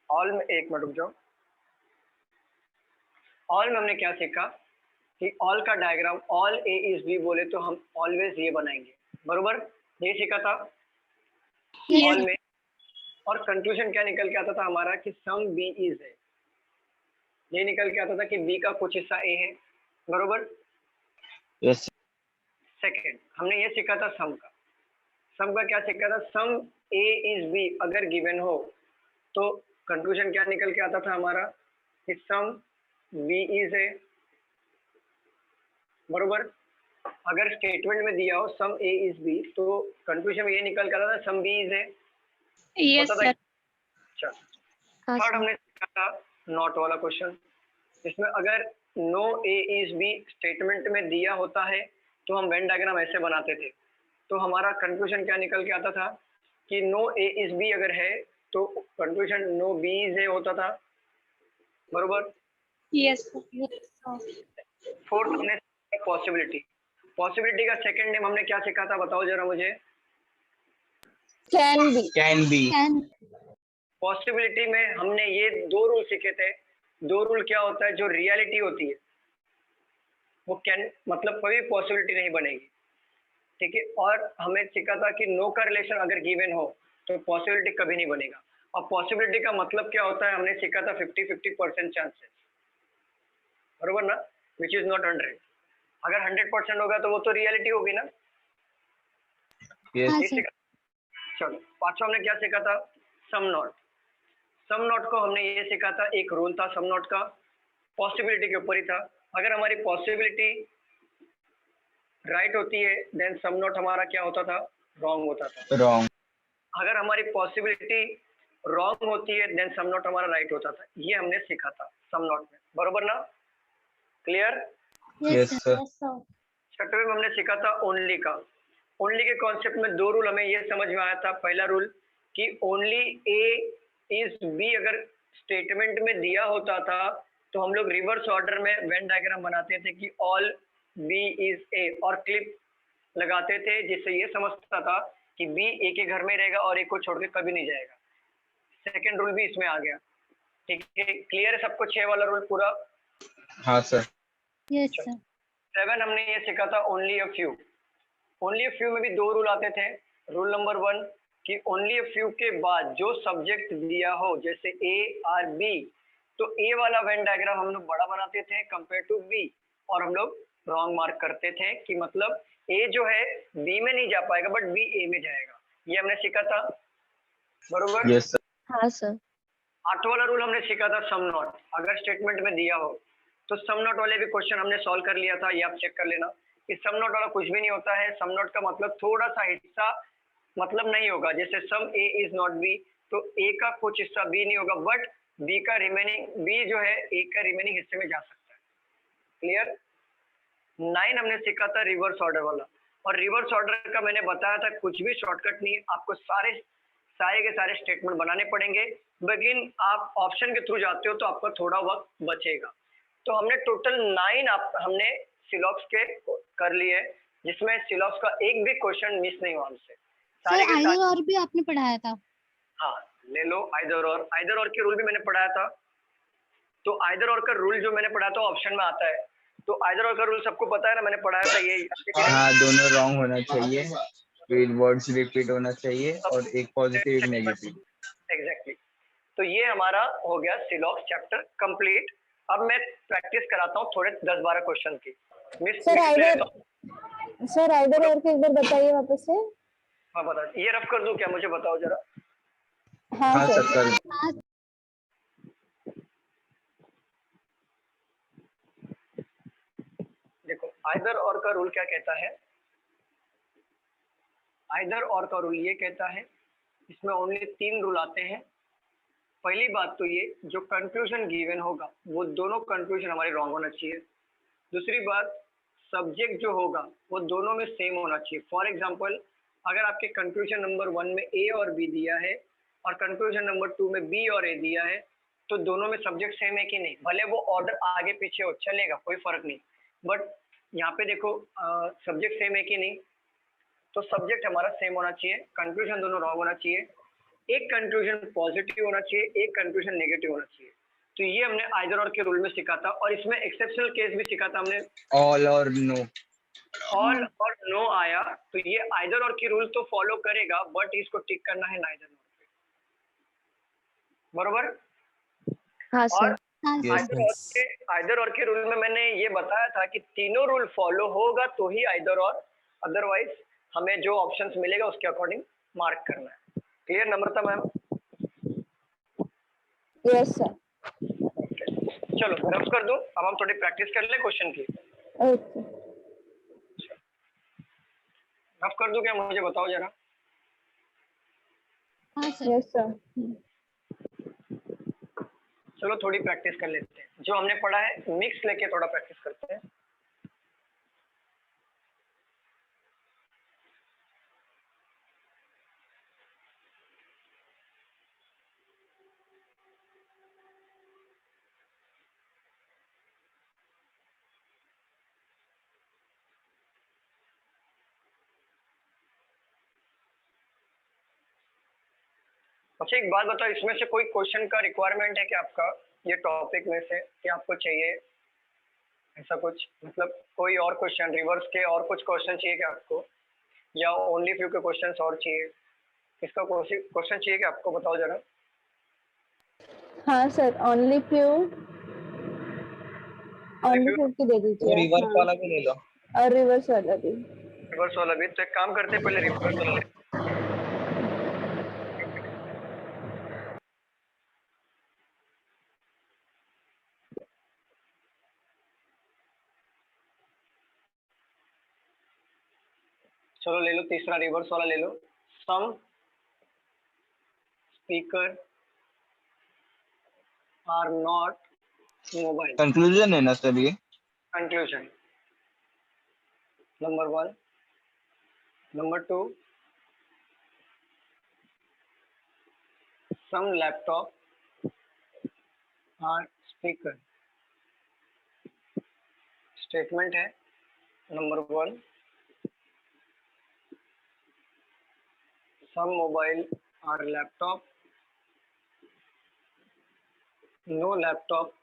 ऑल में, एक मिनट रुक जाओ। ऑल में हमने क्या सीखा कि ऑल का diagram, all A is B बोले तो हम ऑलवेज ये बनाएंगे, बरोबर? ये सीखा था ऑल में। और कंक्लूजन क्या निकल के आता था हमारा कि सम बी इज है, ये निकल के आता था कि बी का कुछ हिस्सा ए है, बरोबर? यस। सेकेंड हमने ये सीखा था सम का। सम का क्या सीखा था? सम ए इज बी अगर गिवन हो तो कंक्लूजन क्या निकल के आता था हमारा कि सम बी इज है, बरोबर? अगर स्टेटमेंट में दिया हो सम ए इज बी तो कंक्लूजन में ये निकल के आता था सम बी इज है। Yes sir. अच्छा, थर्ड हमने सीखा था नॉट वाला क्वेश्चन, जिसमें अगर no A is B statement में दिया होता है तो हम वेन डायग्राम ऐसे बनाते थे, तो हमारा कंक्लूजन क्या निकल के आता था कि नो ए इज बी अगर है तो conclusion no B is A होता था, बरोबर? यस। फोर्थ हमने पॉसिबिलिटी। पॉसिबिलिटी का सेकंड नेम हमने क्या सीखा था, बताओ जरा मुझे। Can be. Can be. Possibility में हमने ये 2 रूल सीखे थे। 2 रूल क्या होता है? जो रियलिटी होती है वो कैन मतलब कभी पॉसिबिलिटी नहीं बनेगी, ठीक है? और हमें सीखा था कि नो का रिलेशन अगर गिवन हो तो पॉसिबिलिटी कभी नहीं बनेगा। और पॉसिबिलिटी का मतलब क्या होता है? हमने सीखा था 50-50% चांसेस, बरोबर ना? विच इज नॉट 100। अगर 100% होगा तो वो तो रियलिटी होगी ना। yes. चलो पांचवा हमने क्या सीखा था? Some not. सम नॉट को हमने ये सीखा था, एक रूल था सम नॉट का, पॉसिबिलिटी के ऊपर ही था। अगर हमारी पॉसिबिलिटी राइट होती है देन सम नॉट हमारा क्या होता था? रॉन्ग होता था। रॉन्ग। अगर हमारी पॉसिबिलिटी रॉन्ग होती है देन सम नॉट हमारा राइट होता था। ये हमने सीखा था सम नॉट में, बरोबर ना? क्लियर? Yes sir. छठवें में हमने सीखा था ओनली का। ओनली के कॉन्सेप्ट में 2 रूल हमें ये समझ में आया था। पहला रूल कि ओनली ए इज बी अगर स्टेटमेंट में दिया होता था तो हम लोग रिवर्स ऑर्डर में वेन डायग्राम बनाते थे कि ऑल बी इज ए और क्लिप लगाते थे, जिससे ये समझता था कि बी ए के घर में रहेगा और ए को छोड़ के कभी नहीं जाएगा। सेकेंड रूल भी इसमें आ गया। ठीक है, क्लियर है सबको 6 वाला रूल पूरा? हाँ सर। Yes sir. 7 हमने ये सीखा था only a few. Only a few में भी 2 रूल आते थे। रूल नंबर 1 कि ओनली अ फ्यू के बाद जो सब्जेक्ट दिया हो, जैसे ए और बी, तो ए वाला वेन डायग्राम हम लोग बड़ा बनाते थे कंपेयर टू बी, और हम लोग रॉन्ग मार्क करते थे कि मतलब ए जो है बी में नहीं जा पाएगा बट बी ए में जाएगा। ये हमने सीखा था, बरोबर? Yes sir. हाँ सर। 8 वाला रूल हमने सीखा था सम नॉट। अगर स्टेटमेंट में दिया हो तो सम नॉट वाले भी क्वेश्चन हमने सॉल्व कर लिया था, ये आप चेक कर लेना कि सम नॉट वाला कुछ भी नहीं होता है। सम नॉट का मतलब थोड़ा सा हिस्सा मतलब नहीं होगा, जैसे सम ए इज नॉट बी, तो ए का कुछ हिस्सा बी नहीं होगा बट बी का रिमेनिंग, बी जो है ए का रिमेनिंग हिस्से में जा सकता है। क्लियर? 9 हमने सीखा था रिवर्स ऑर्डर वाला, और रिवर्स ऑर्डर का मैंने बताया था कुछ भी शॉर्टकट नहीं, आपको सारे के सारे स्टेटमेंट बनाने पड़ेंगे, लेकिन आप ऑप्शन के थ्रू जाते हो तो आपका थोड़ा वक्त बचेगा। तो हमने टोटल 9 हमने सिलॉक्स के कर लिए, जिसमें सिलॉक्स का एक भी क्वेश्चन मिस नहीं हुआ हमसे। सर आइदर और भी आपने पढ़ाया था। हाँ ले लो, आइदर और के रूल भी मैंने पढ़ाया था। तो आइदर और का रूल जो मैंने पढ़ाया था ऑप्शन में आता है, तो आइदर और का रूल सबको पता है ना, मैंने पढ़ाया था ये। हाँ, दोनों रॉन्ग होना चाहिए, फिर वर्ड्स रिपीट होना चाहिए और एक पॉजिटिव एक नेगेटिव। एग्जैक्टली। तो ये हमारा हो गया सिलॉक्स चैप्टर कंप्लीट। अब मैं प्रैक्टिस कराता हूँ थोड़े 10-12 क्वेश्चन की। सर आइदर और के एक बार बताइए वापस से। हाँ बता, ये रफ कर दूं क्या? मुझे बताओ जरा। हाँ सर। देखो आइदर और का रूल क्या कहता है। आइदर और का रूल ये कहता है, इसमें ओनली 3 रूल आते हैं। पहली बात तो ये, जो कंक्लूजन गिवन होगा वो दोनों कंक्लूजन हमारे रॉन्ग होना चाहिए। दूसरी बात, सब्जेक्ट जो होगा वो दोनों में सेम होना चाहिए। फॉर एग्जांपल, अगर आपके कंक्लूजन नंबर 1 में ए और बी दिया है और कंक्लूजन नंबर 2 में बी और ए दिया है, तो दोनों में सब्जेक्ट सेम है कि नहीं? भले वो ऑर्डर आगे पीछे हो, चलेगा, कोई फर्क नहीं, बट यहाँ पे देखो सब्जेक्ट सेम है कि नहीं, तो सब्जेक्ट हमारा सेम होना चाहिए, कंक्लूजन दोनों रॉन्ग होना चाहिए, एक कंक्लूजन पॉजिटिव होना चाहिए, एक कंक्लूजन नेगेटिव होना चाहिए। तो ये हमने आइदर और के रूल में सीखा था, और इसमें एक्सेप्शनल केस भी सीखा था हमने, ऑल और नो। ऑल और नो आया, तो ये आइदर और की रूल तो फॉलो करेगा, बट इसको टिक करना है नाइदर नॉर पे, बरोबर? हाँ सर। आइदर और के रूल में मैंने ये बताया था कि तीनों रूल फॉलो होगा तो ही आइदर और, अदरवाइज हमें जो ऑप्शंस मिलेगा उसके अकॉर्डिंग मार्क करना है। क्लियर नम्रता मैम? Yes sir. चलो रफ कर दूं, अब हम थोड़ी प्रैक्टिस कर ले क्वेश्चन की। ओके, रफ कर दूं क्या? मुझे बताओ जरा। हाँ सर। Yes sir. चलो थोड़ी प्रैक्टिस कर लेते हैं, जो हमने पढ़ा है मिक्स लेके थोड़ा प्रैक्टिस करते हैं। अच्छा एक बात बताओ, इसमें से कोई क्वेश्चन का रिक्वायरमेंट है कि आपका ये टॉपिक में से कि आपको चाहिए ऐसा कुछ, मतलब कोई और क्वेश्चन रिवर्स के और कुछ क्वेश्चन चाहिए क्या आपको, या ओनली फ्यू के क्वेश्चंस और चाहिए? इसका क्वेश्चन चाहिए कि आपको, बताओ जरा। हाँ सर, ओनली फ्यू की दे दीजिए। रिवर्स वाला भी ले लो, और रिवर्स वाला भी। रिवर्स वाला भी तो एक काम करते हैं, पहले रिवर्स वाला ले। चलो ले लो, तीसरा रिवर्स वाला ले लो। Some speaker are not mobile. Conclusion है ना सर ये? Conclusion number 1। Number 2, some laptop or speaker. Statement है number 1, some mobile or laptop, no laptop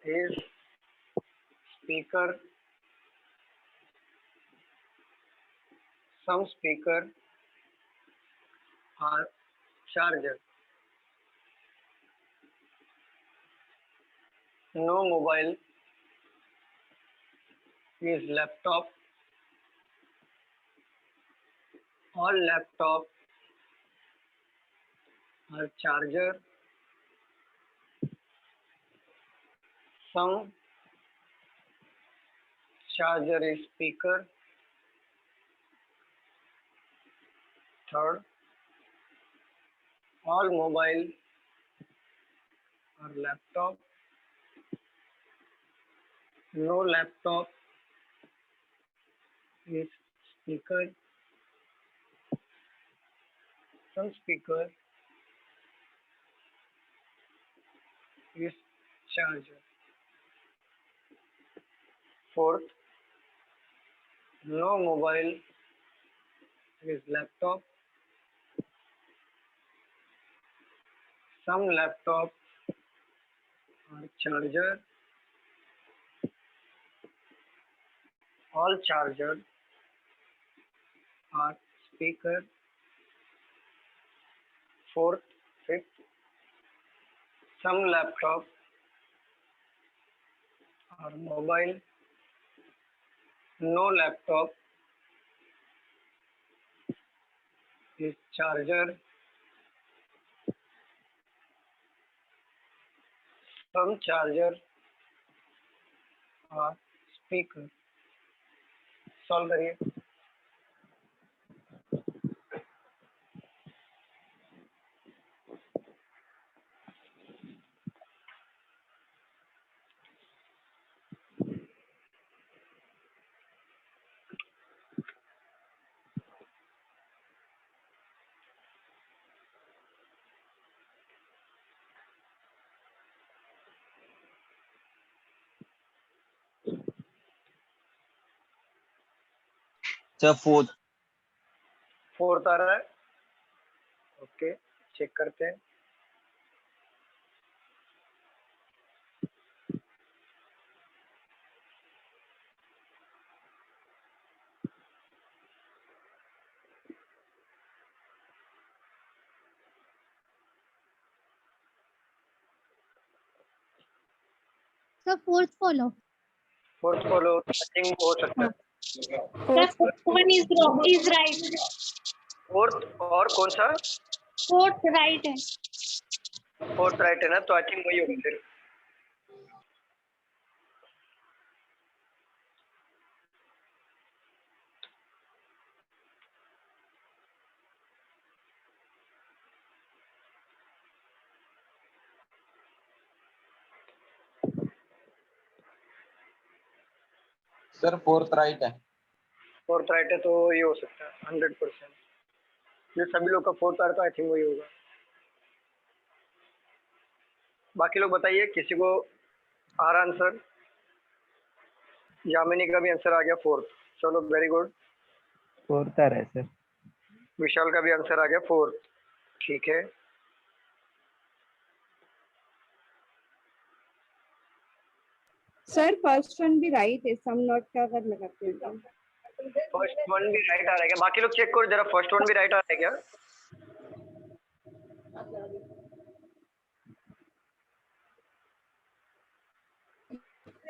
is speaker, some speaker or charger, no mobile is laptop, all laptop or charger, some charger is speaker. Third, all mobile or laptop, no laptop is speaker, some speaker is charger. Fourth, no mobile is laptop, some laptop or charger, all charger or speaker. Fourth, fifth, some laptop or mobile, no laptop is charger, some charger or speaker. Solve करिए। सर फोर्थ आ रहा है, ओके चेक करते हैं। Sir fourth follow I think हो सकता है। One is right. फोर्थ और कौन सा? फोर्थ राइट है। फोर्थ राइट है ना, तो आई थिंक वही होगा फिर। सर फोर्थ राइट है। फोर्थ राइट है तो ये हो सकता है 100%। ये सभी लोग का फोर्थ आ रहा है तो आई थिंक वही होगा। बाकी लोग बताइए, किसी को आ रहा आंसर? यामिनी का भी आंसर आ गया फोर्थ, चलो वेरी गुड। फोर्थ आ रहा है सर। विशाल का भी आंसर आ गया फोर्थ, ठीक है। सर फर्स्ट वन भी राइट है, सम नॉट का अगर लगाते हैं तो फर्स्ट वन भी राइट आ रहा है क्या? बाकी लोग चेक करो जरा, फर्स्ट वन भी राइट आ रहा है क्या?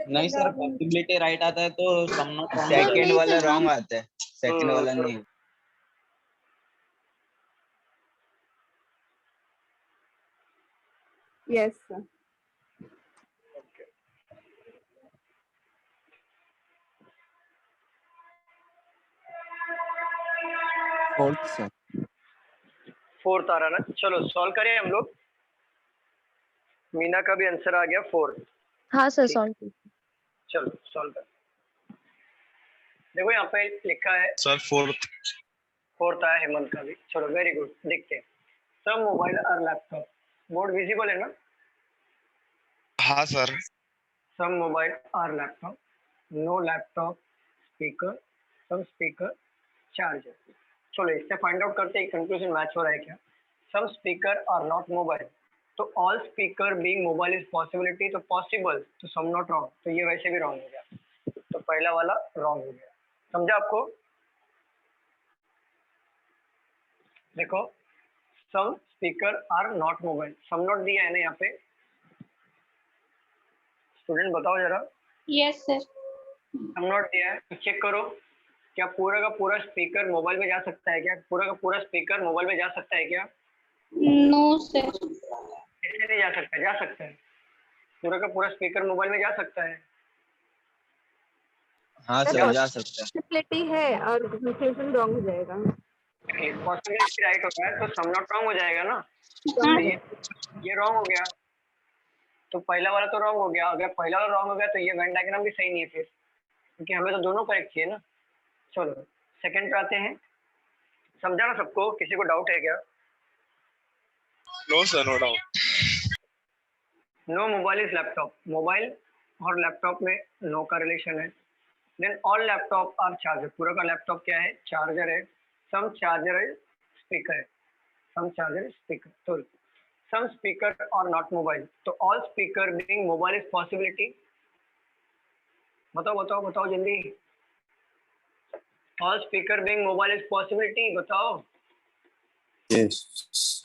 नहीं सर, पॉसिबिलिटी राइट आता है तो सम नॉट रॉन्ग। सेकंड वाला रॉन्ग आता है, सेकंड वाला नहीं। Yes sir. Fourth sir. Fourth आ रहा ना, चलो सॉल्व करें हम लोग। मीना का भी आंसर आ गया फोर्थ। हाँ सर सॉल्व। चलो सॉल्व कर। देखो यहाँ पे लिखा है सर फोर्थ आया हेमंत का भी, चलो वेरी गुड। देखते हैं सम मोबाइल और लैपटॉप, बोर्ड विजिबल है ना? हाँ सर। सम मोबाइल और laptop, no laptop, speaker, some speaker, charger. चलो इससे फाइंड आउट करते हैं कंक्लूजन मैच हो रहा है क्या। सम स्पीकर आर नॉट मोबाइल, तो all speaker being mobile is possibility, तो पॉसिबल, तो सम नॉट रॉन्ग, तो ये वैसे भी रॉन्ग हो गया, तो पहला वाला रॉन्ग हो गया। समझा आपको? देखो some speaker are not mobile, some not दिया है ना यहाँ पे, स्टूडेंट बताओ जरा। Yes sir. सम नॉट दिया है तो चेक करो क्या पूरा का पूरा स्पीकर मोबाइल में जा सकता है क्या? पूरा का पूरा स्पीकर मोबाइल में जा सकता है क्या? No sir. कैसे नहीं जा सकता? जा सकता है, पूरा का पूरा स्पीकर मोबाइल में जा सकता है। हाँ सर जा सकता है। पॉसिबिलिटी है और कंक्लूजन रॉन्ग हो जाएगा। पॉसिबिलिटी राइट होता है तो सम नॉट रॉन्ग हो जाएगा ना। हाँ। ये रॉन्ग हो गया, तो पहला वाला तो रॉन्ग हो गया। अगर पहला वाला रॉन्ग हो गया तो ये वेन डायग्राम भी सही नहीं है फिर, क्योंकि हमें तो दोनों करेक्ट चाहिए ना। चलो सेकंड पे आते हैं। समझा ना सबको? किसी को डाउट है क्या? No sir, no doubt. No mobile is laptop, mobile और लैपटॉप में नो का रिलेशन है। Then all laptop are charger, पूरा का लैपटॉप क्या है? चार्जर है। सम चार्जर है, स्पीकर है। सम चार्जर स्पीकर, तो सम स्पीकर और नॉट मोबाइल, तो all speaker being mobile is possibility. बताओ बताओ बताओ जल्दी। All speaker being mobile is possibility, बताओ। यस।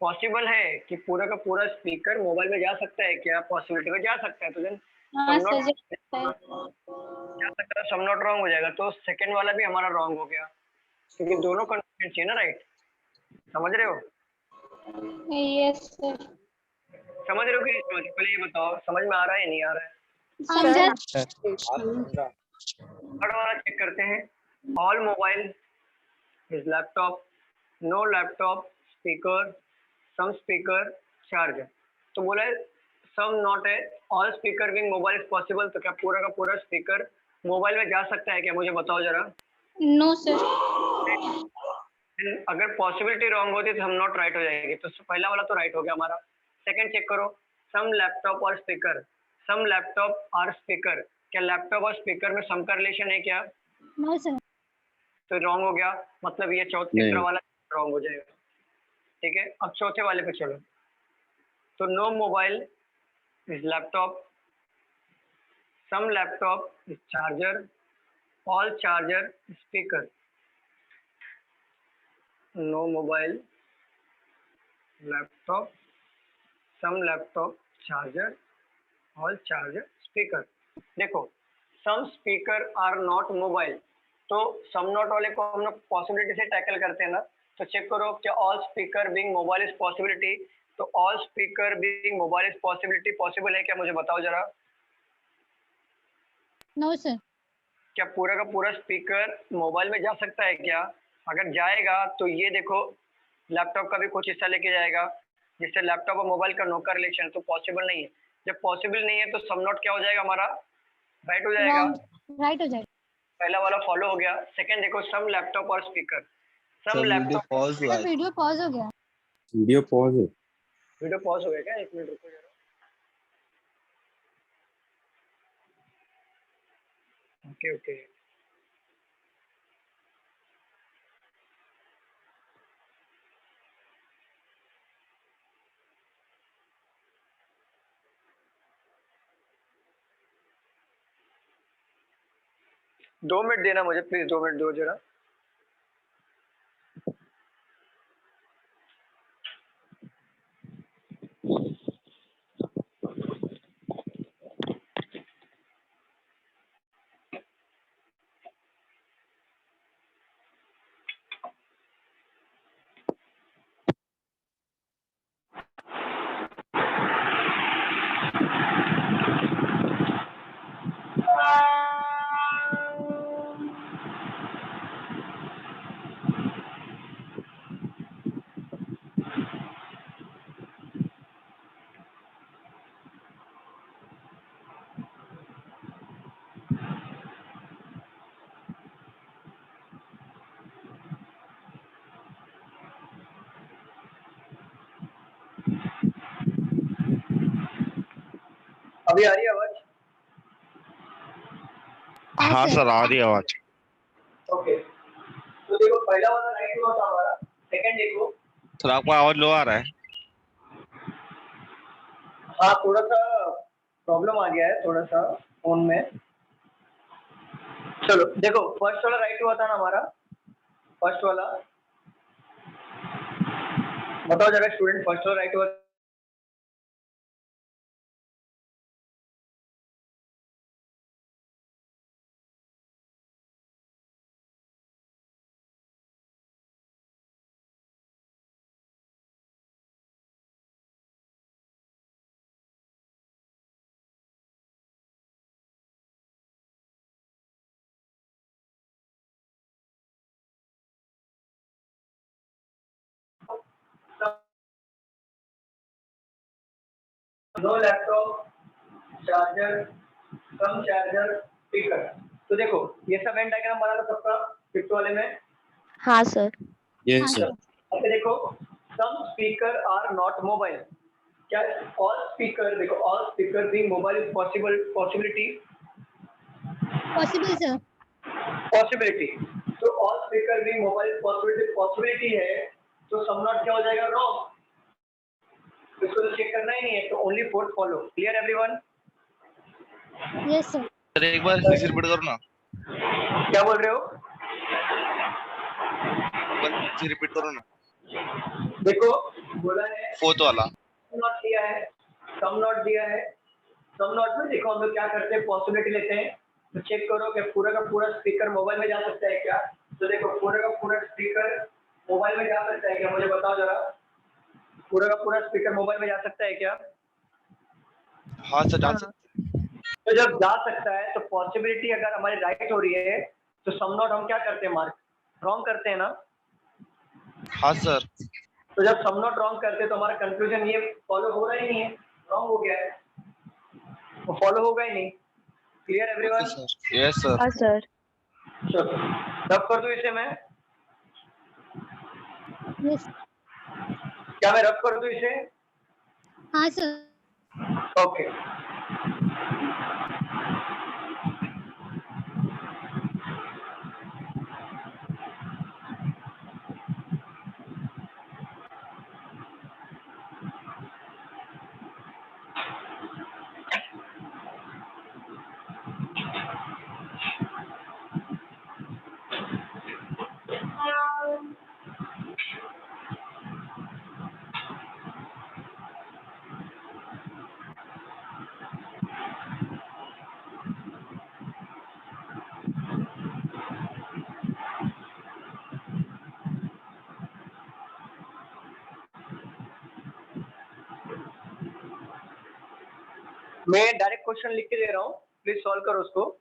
पॉसिबल है कि पूरा का पूरा स्पीकर मोबाइल में जा सकता है क्या? पॉसिबिलिटी में जा सकता है, तो देन हाँ सर जा सकता है, सम नॉट रॉन्ग हो जाएगा। तो सेकंड वाला भी हमारा रॉन्ग हो गया, क्योंकि दोनों कंडीशन चाहिए ना, राइट? समझ रहे हो? Yes sir. समझ रहे हो कि नहीं समझ? पहले ये बताओ समझ में आ रहा है या नहीं आ रहा है? समझा। थर्ड वाला चेक करते हैं। All mobile is laptop, no laptop, speaker, some speaker, charger. तो बोला है सम नॉट है, all speaker being mobile is possible, तो क्या पूरा का पूरा स्पीकर मोबाइल में जा सकता है क्या? मुझे बताओ जरा। No sir. अगर पॉसिबिलिटी रॉन्ग होती तो हम नॉट राइट हो जाएगी, तो पहला वाला तो राइट हो गया हमारा। सेकंड चेक करो। सम लैपटॉप और स्पीकर, सम लैपटॉप और स्पीकर, क्या लैपटॉप और स्पीकर में सम का रिलेशन है क्या? No sir. तो रॉन्ग हो गया, मतलब ये तीसरा वाला रॉन्ग हो जाएगा। ठीक है, अब चौथे वाले पे चलो। तो no mobile is laptop, some laptop is charger, all charger speaker. No mobile, laptop, some laptop, charger, all charger speaker. देखो some speaker are not mobile, तो सम नॉट वाले को हम लोग पॉसिबिलिटी से टैकल करते हैं ना। तो चेक करो क्या all speaker being mobile is possibility, तो all speaker being mobile is possibility possible है क्या? मुझे बताओ जरा। No sir. क्या पूरा का पूरा स्पीकर मोबाइल में जा सकता है क्या? अगर जाएगा तो ये देखो लैपटॉप का भी कुछ हिस्सा लेके जाएगा, जिससे लैपटॉप और मोबाइल का नो का रिलेशन, तो पॉसिबल नहीं है। जब पॉसिबल नहीं है तो सम नॉट क्या हो जाएगा हमारा? राइट हो जाएगा। राइट हो जाएगा। पहला वाला फॉलो हो गया। सेकंड देखो सम लैपटॉप और speaker, some video laptop. Pause हुआ है। वीडियो पॉज हो गया। वीडियो पॉज है। वीडियो पॉज हो गया क्या? 1 मिनट रुको जरा। ओके ओके, दो मिनट देना मुझे प्लीज, 2 मिनट दो जरा। अभी आ रही है आवाज? हाँ सर आ रही है आवाज। ओके, तो देखो पहला वाला राइट हुआ था हमारा, सेकंड देखो। सर आपका आवाज लो आ रहा है। हाँ थोड़ा सा प्रॉब्लम आ गया है थोड़ा सा फोन में। चलो देखो फर्स्ट वाला राइट हुआ था ना हमारा, फर्स्ट वाला बताओ जरा स्टूडेंट, फर्स्ट वाला राइट हुआ? नो लैपटॉप, चार्जर, कम चार्जर, स्पीकर। तो देखो ये सब एंड डायग्राम बना लो सबका फिफ्थ वाले में। हाँ सर। Yes sir. अच्छा देखो some speaker are not mobile. क्या ऑल स्पीकर, देखो all speaker being mobile is possible, possibility possible sir. Possibility. तो all speaker being mobile possibility, possibility है तो सम नॉट क्या हो जाएगा? रॉन्ग। इसको तो चेक करना ही नहीं है, तो only fourth follow. Clear everyone? Yes sir. Sir एक बार फिर से रिपीट करो ना। क्या बोल रहे हो? एक बार फिर से रिपीट करो ना। देखो बोला है फोर्थ वाला। नॉट दिया है, सम नॉट दिया है। सम नॉट में देखो हम लोग क्या करते हैं, पॉसिबिलिटी लेते हैं। तो चेक करो कि पूरा का पूरा स्पीकर मोबाइल में जा सकता है क्या? तो देखो पूरा का पूरा स्पीकर मोबाइल में जा सकता है क्या? मुझे बताओ जरा, पूरा का पूरा स्पीकर मोबाइल में जा सकता है क्या? हाँ सर जा सकते। तो जब जा सकता है तो पॉसिबिलिटी अगर हमारी राइट हो रही है तो सम नॉट हम क्या करते हैं? मार्क रॉन्ग करते हैं ना। हाँ सर। तो जब सम नॉट रॉन्ग करते हैं तो हमारा कंक्लूजन ये फॉलो हो रहा ही नहीं है, रॉन्ग हो गया है, वो फॉलो होगा ही नहीं। Clear everyone? Yes sir. हाँ सर। चलो रब कर दूं इसे मैं? यस। क्या मैं रब कर दूं इसे? हाँ सर। ओके मैं डायरेक्ट क्वेश्चन लिख के दे रहा हूँ, प्लीज सॉल्व करो उसको।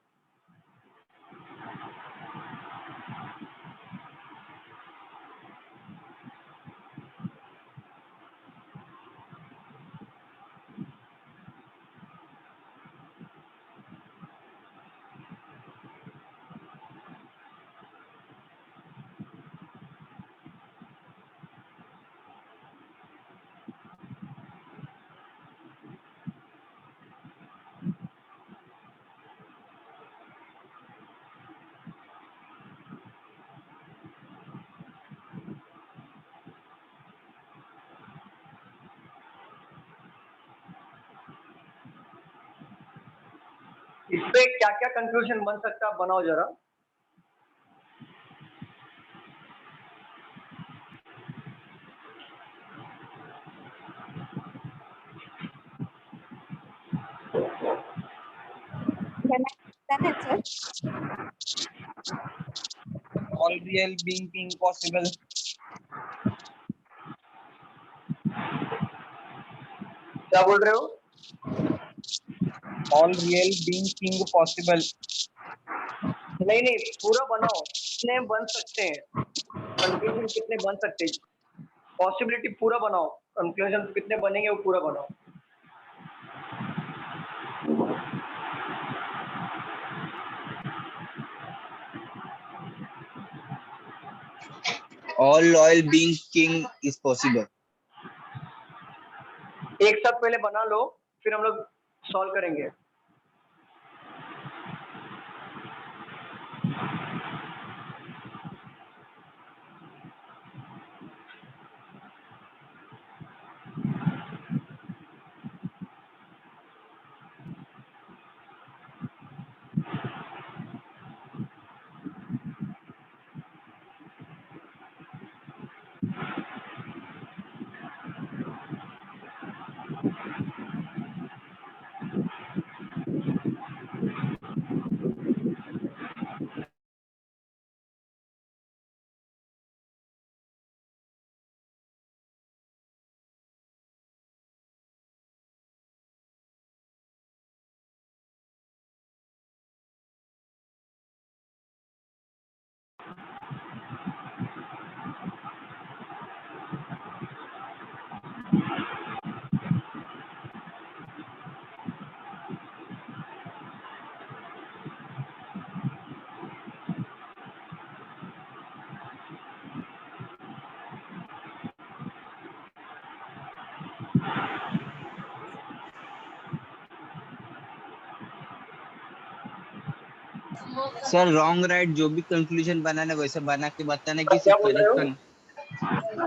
इस पे क्या क्या कंक्लूजन बन सकता है बनाओ जरा। All real being possible. क्या बोल रहे हो? All real being possible. नहीं नहीं पूरा बनाओ, कितने बन सकते हैं, कंक्लूजन कितने बन सकते हैं, पॉसिबिलिटी पूरा बनाओ, कंक्लूजन कितने बनेंगे वो पूरा बनाओ। All loyal being king is possible. एक साथ पहले बना लो, फिर हम लोग सॉल्व करेंगे। सर रॉन्ग राइट जो भी कंक्लूजन बनाना है वैसे बना के बताना कि क्या बोल रहे हो?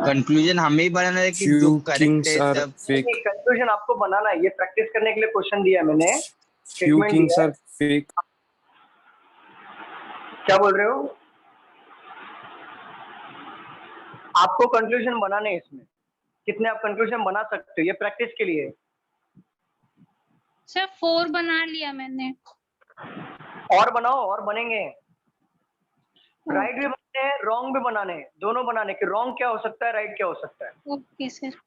कंक्लूजन हमें ही बनाना है कि जो Few करेक्ट kings है are सब। fake. कंक्लूजन आपको बनाना है, ये प्रैक्टिस करने के लिए क्वेश्चन दिया है मैंने, Few स्टेटमेंट kings दिया है। are fake. क्या बोल रहे हो? आपको कंक्लूजन बनाने हैं इसमें, कितने आप कंक्लूजन बना सकते हो, ये प्रैक्टिस के लिए। सर 4 बना लिया मैंने। और बनाओ, और बनेंगे। राइट भी बनाने हैं, रॉन्ग भी बनाने हैं, दोनों बनाने कि रॉन्ग क्या हो सकता है, राइट क्या हो सकता है। Okay sir.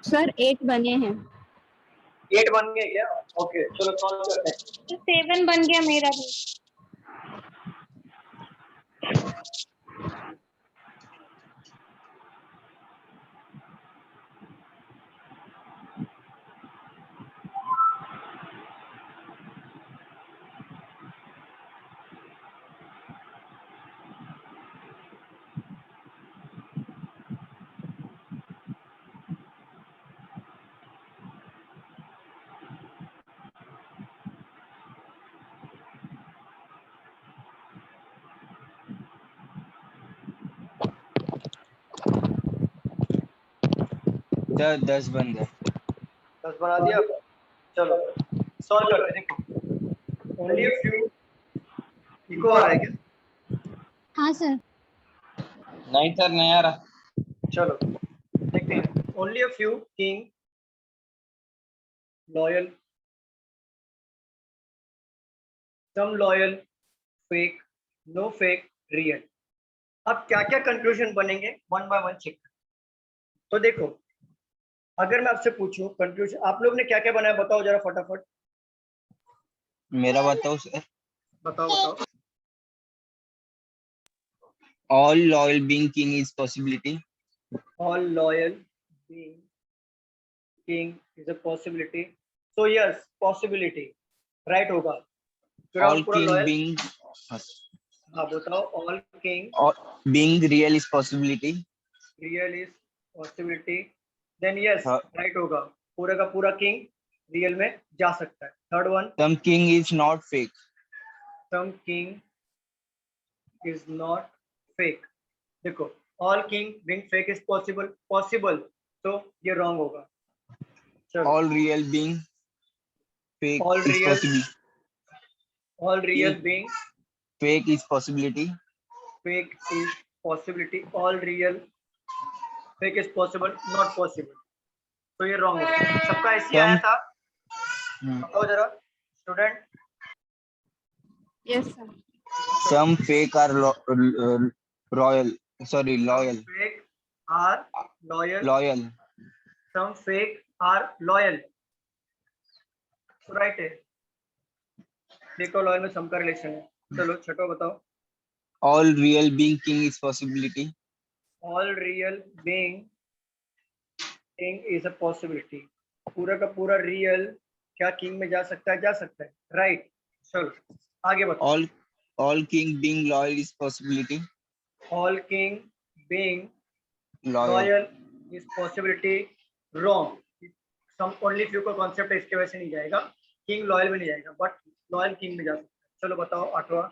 सर 8 बने हैं। 8 बन गए क्या? ओके चलो सॉल्व करते हैं। 7 बन गया मेरा भी। सर 10 बन गए। 10 बना दिया। चलो सॉल्व करते हैं। देखो ओनली अ फ्यू, इको आ रहा है क्या? हाँ सर। नहीं सर नहीं आ रहा। चलो देखते हैं। Only a few king loyal, some loyal, fake, no fake, real. अब क्या क्या कंक्लूजन बनेंगे वन बाय वन चेक। तो देखो अगर मैं आपसे पूछूं कंक्लूजन, आप लोग ने क्या क्या बनाया बताओ जरा फटाफट। मेरा बताओ सर। बताओ बताओ। All loyal being king is possibility. All loyal being king is a possibility. So yes, possibility right होगा. फिर All हम पूरा king loyal. being हाँ बताओ. All king or being real is possibility. real is possibility. Then yes, right होगा. पूरा का पूरा king real में जा सकता है. Third one. Some king is not fake. Some king is not fake. देखो, all king being fake is possible. तो ये wrong होगा. चलो. All real being fake All is real. possible. All real being Fake is possibility. fake is possibility. All real fake is possible, not possible. तो ये wrong होगा. सबका ऐसे आया था. बताओ जरा student. Yes, sir. Some fake are loyal. Sorry, loyal. Some fake are loyal. Loyal. Some fake are loyal. Right है. देखो लॉयल में सम का रिलेशन है. चलो छठो बताओ. All real being king is possibility. All real being king is a possibility. पूरा का पूरा रियल क्या किंग में जा सकता है? जा सकता है. राइट. चलो आगे बताओ. All king being loyal is possibility. All king being Loyal. loyal is possibility. Wrong. Some only few का कॉन्सेप्ट है, इसके वजह से नहीं जाएगा. किंग लॉयल में नहीं जाएगा, बट लॉयल किंग में जा सकता है. चलो बताओ आठवां.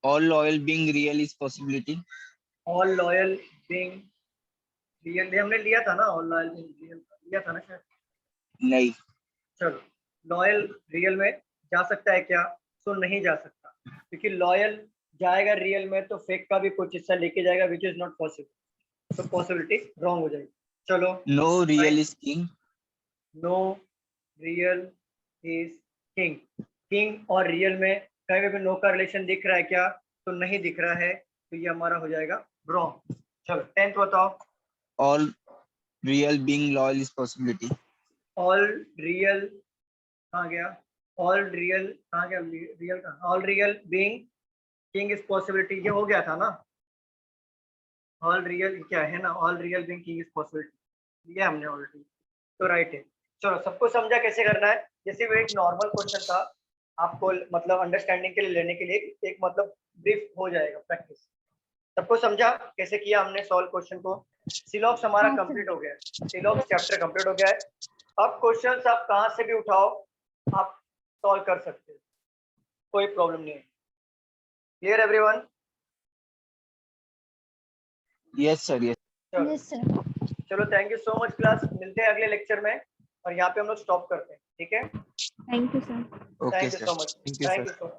All loyal being real is possibility. All loyal being real हमने लिया था ना. All loyal being real लिया था ना शायद. नहीं. चलो लॉयल रियल में जा सकता है क्या? तो नहीं जा सकता, क्योंकि लॉयल जाएगा रियल में तो फेक का भी कुछ हिस्सा लेके जाएगा, विच इज नॉट पॉसिबल. तो पॉसिबिलिटी रॉन्ग हो जाएगी. चलो. No real is king. No real is king. King और रियल में कहीं भी नो का रिलेशन दिख रहा है क्या? तो नहीं दिख रहा है, तो ये हमारा हो जाएगा रॉन्ग. चलो 10th बताओ. All real being loyal is possibility. All real कहाँ गया? ऑल रियल कहाँ गया? रियल कहाँ? All real being king is possibility. ये हो गया था ना. ऑल रियल क्या है ना? All real being king is possibility ये हमने ऑलरेडी. तो राइट है. चलो सबको समझा कैसे करना है? जैसे वो एक नॉर्मल क्वेश्चन था, आपको मतलब अंडरस्टैंडिंग के लिए लेने के लिए एक मतलब ब्रीफ हो जाएगा प्रैक्टिस. सबको समझा कैसे किया हमने सॉल्व क्वेश्चन को? सिलॉक्स हमारा कंप्लीट हो गया है. सिलॉक्स चैप्टर कंप्लीट हो गया है. अब क्वेश्चंस आप कहाँ से भी उठाओ, आप सॉल्व कर सकते हो, कोई प्रॉब्लम नहीं है. Clear everyone? Yes sir. Yes. Yes sir. चलो thank you so much class. मिलते हैं अगले लेक्चर में और यहाँ पे हम लोग स्टॉप करते हैं. ठीक है. Thank you, sir. Okay thank you sir. So much. Thank you thank sir. You so much.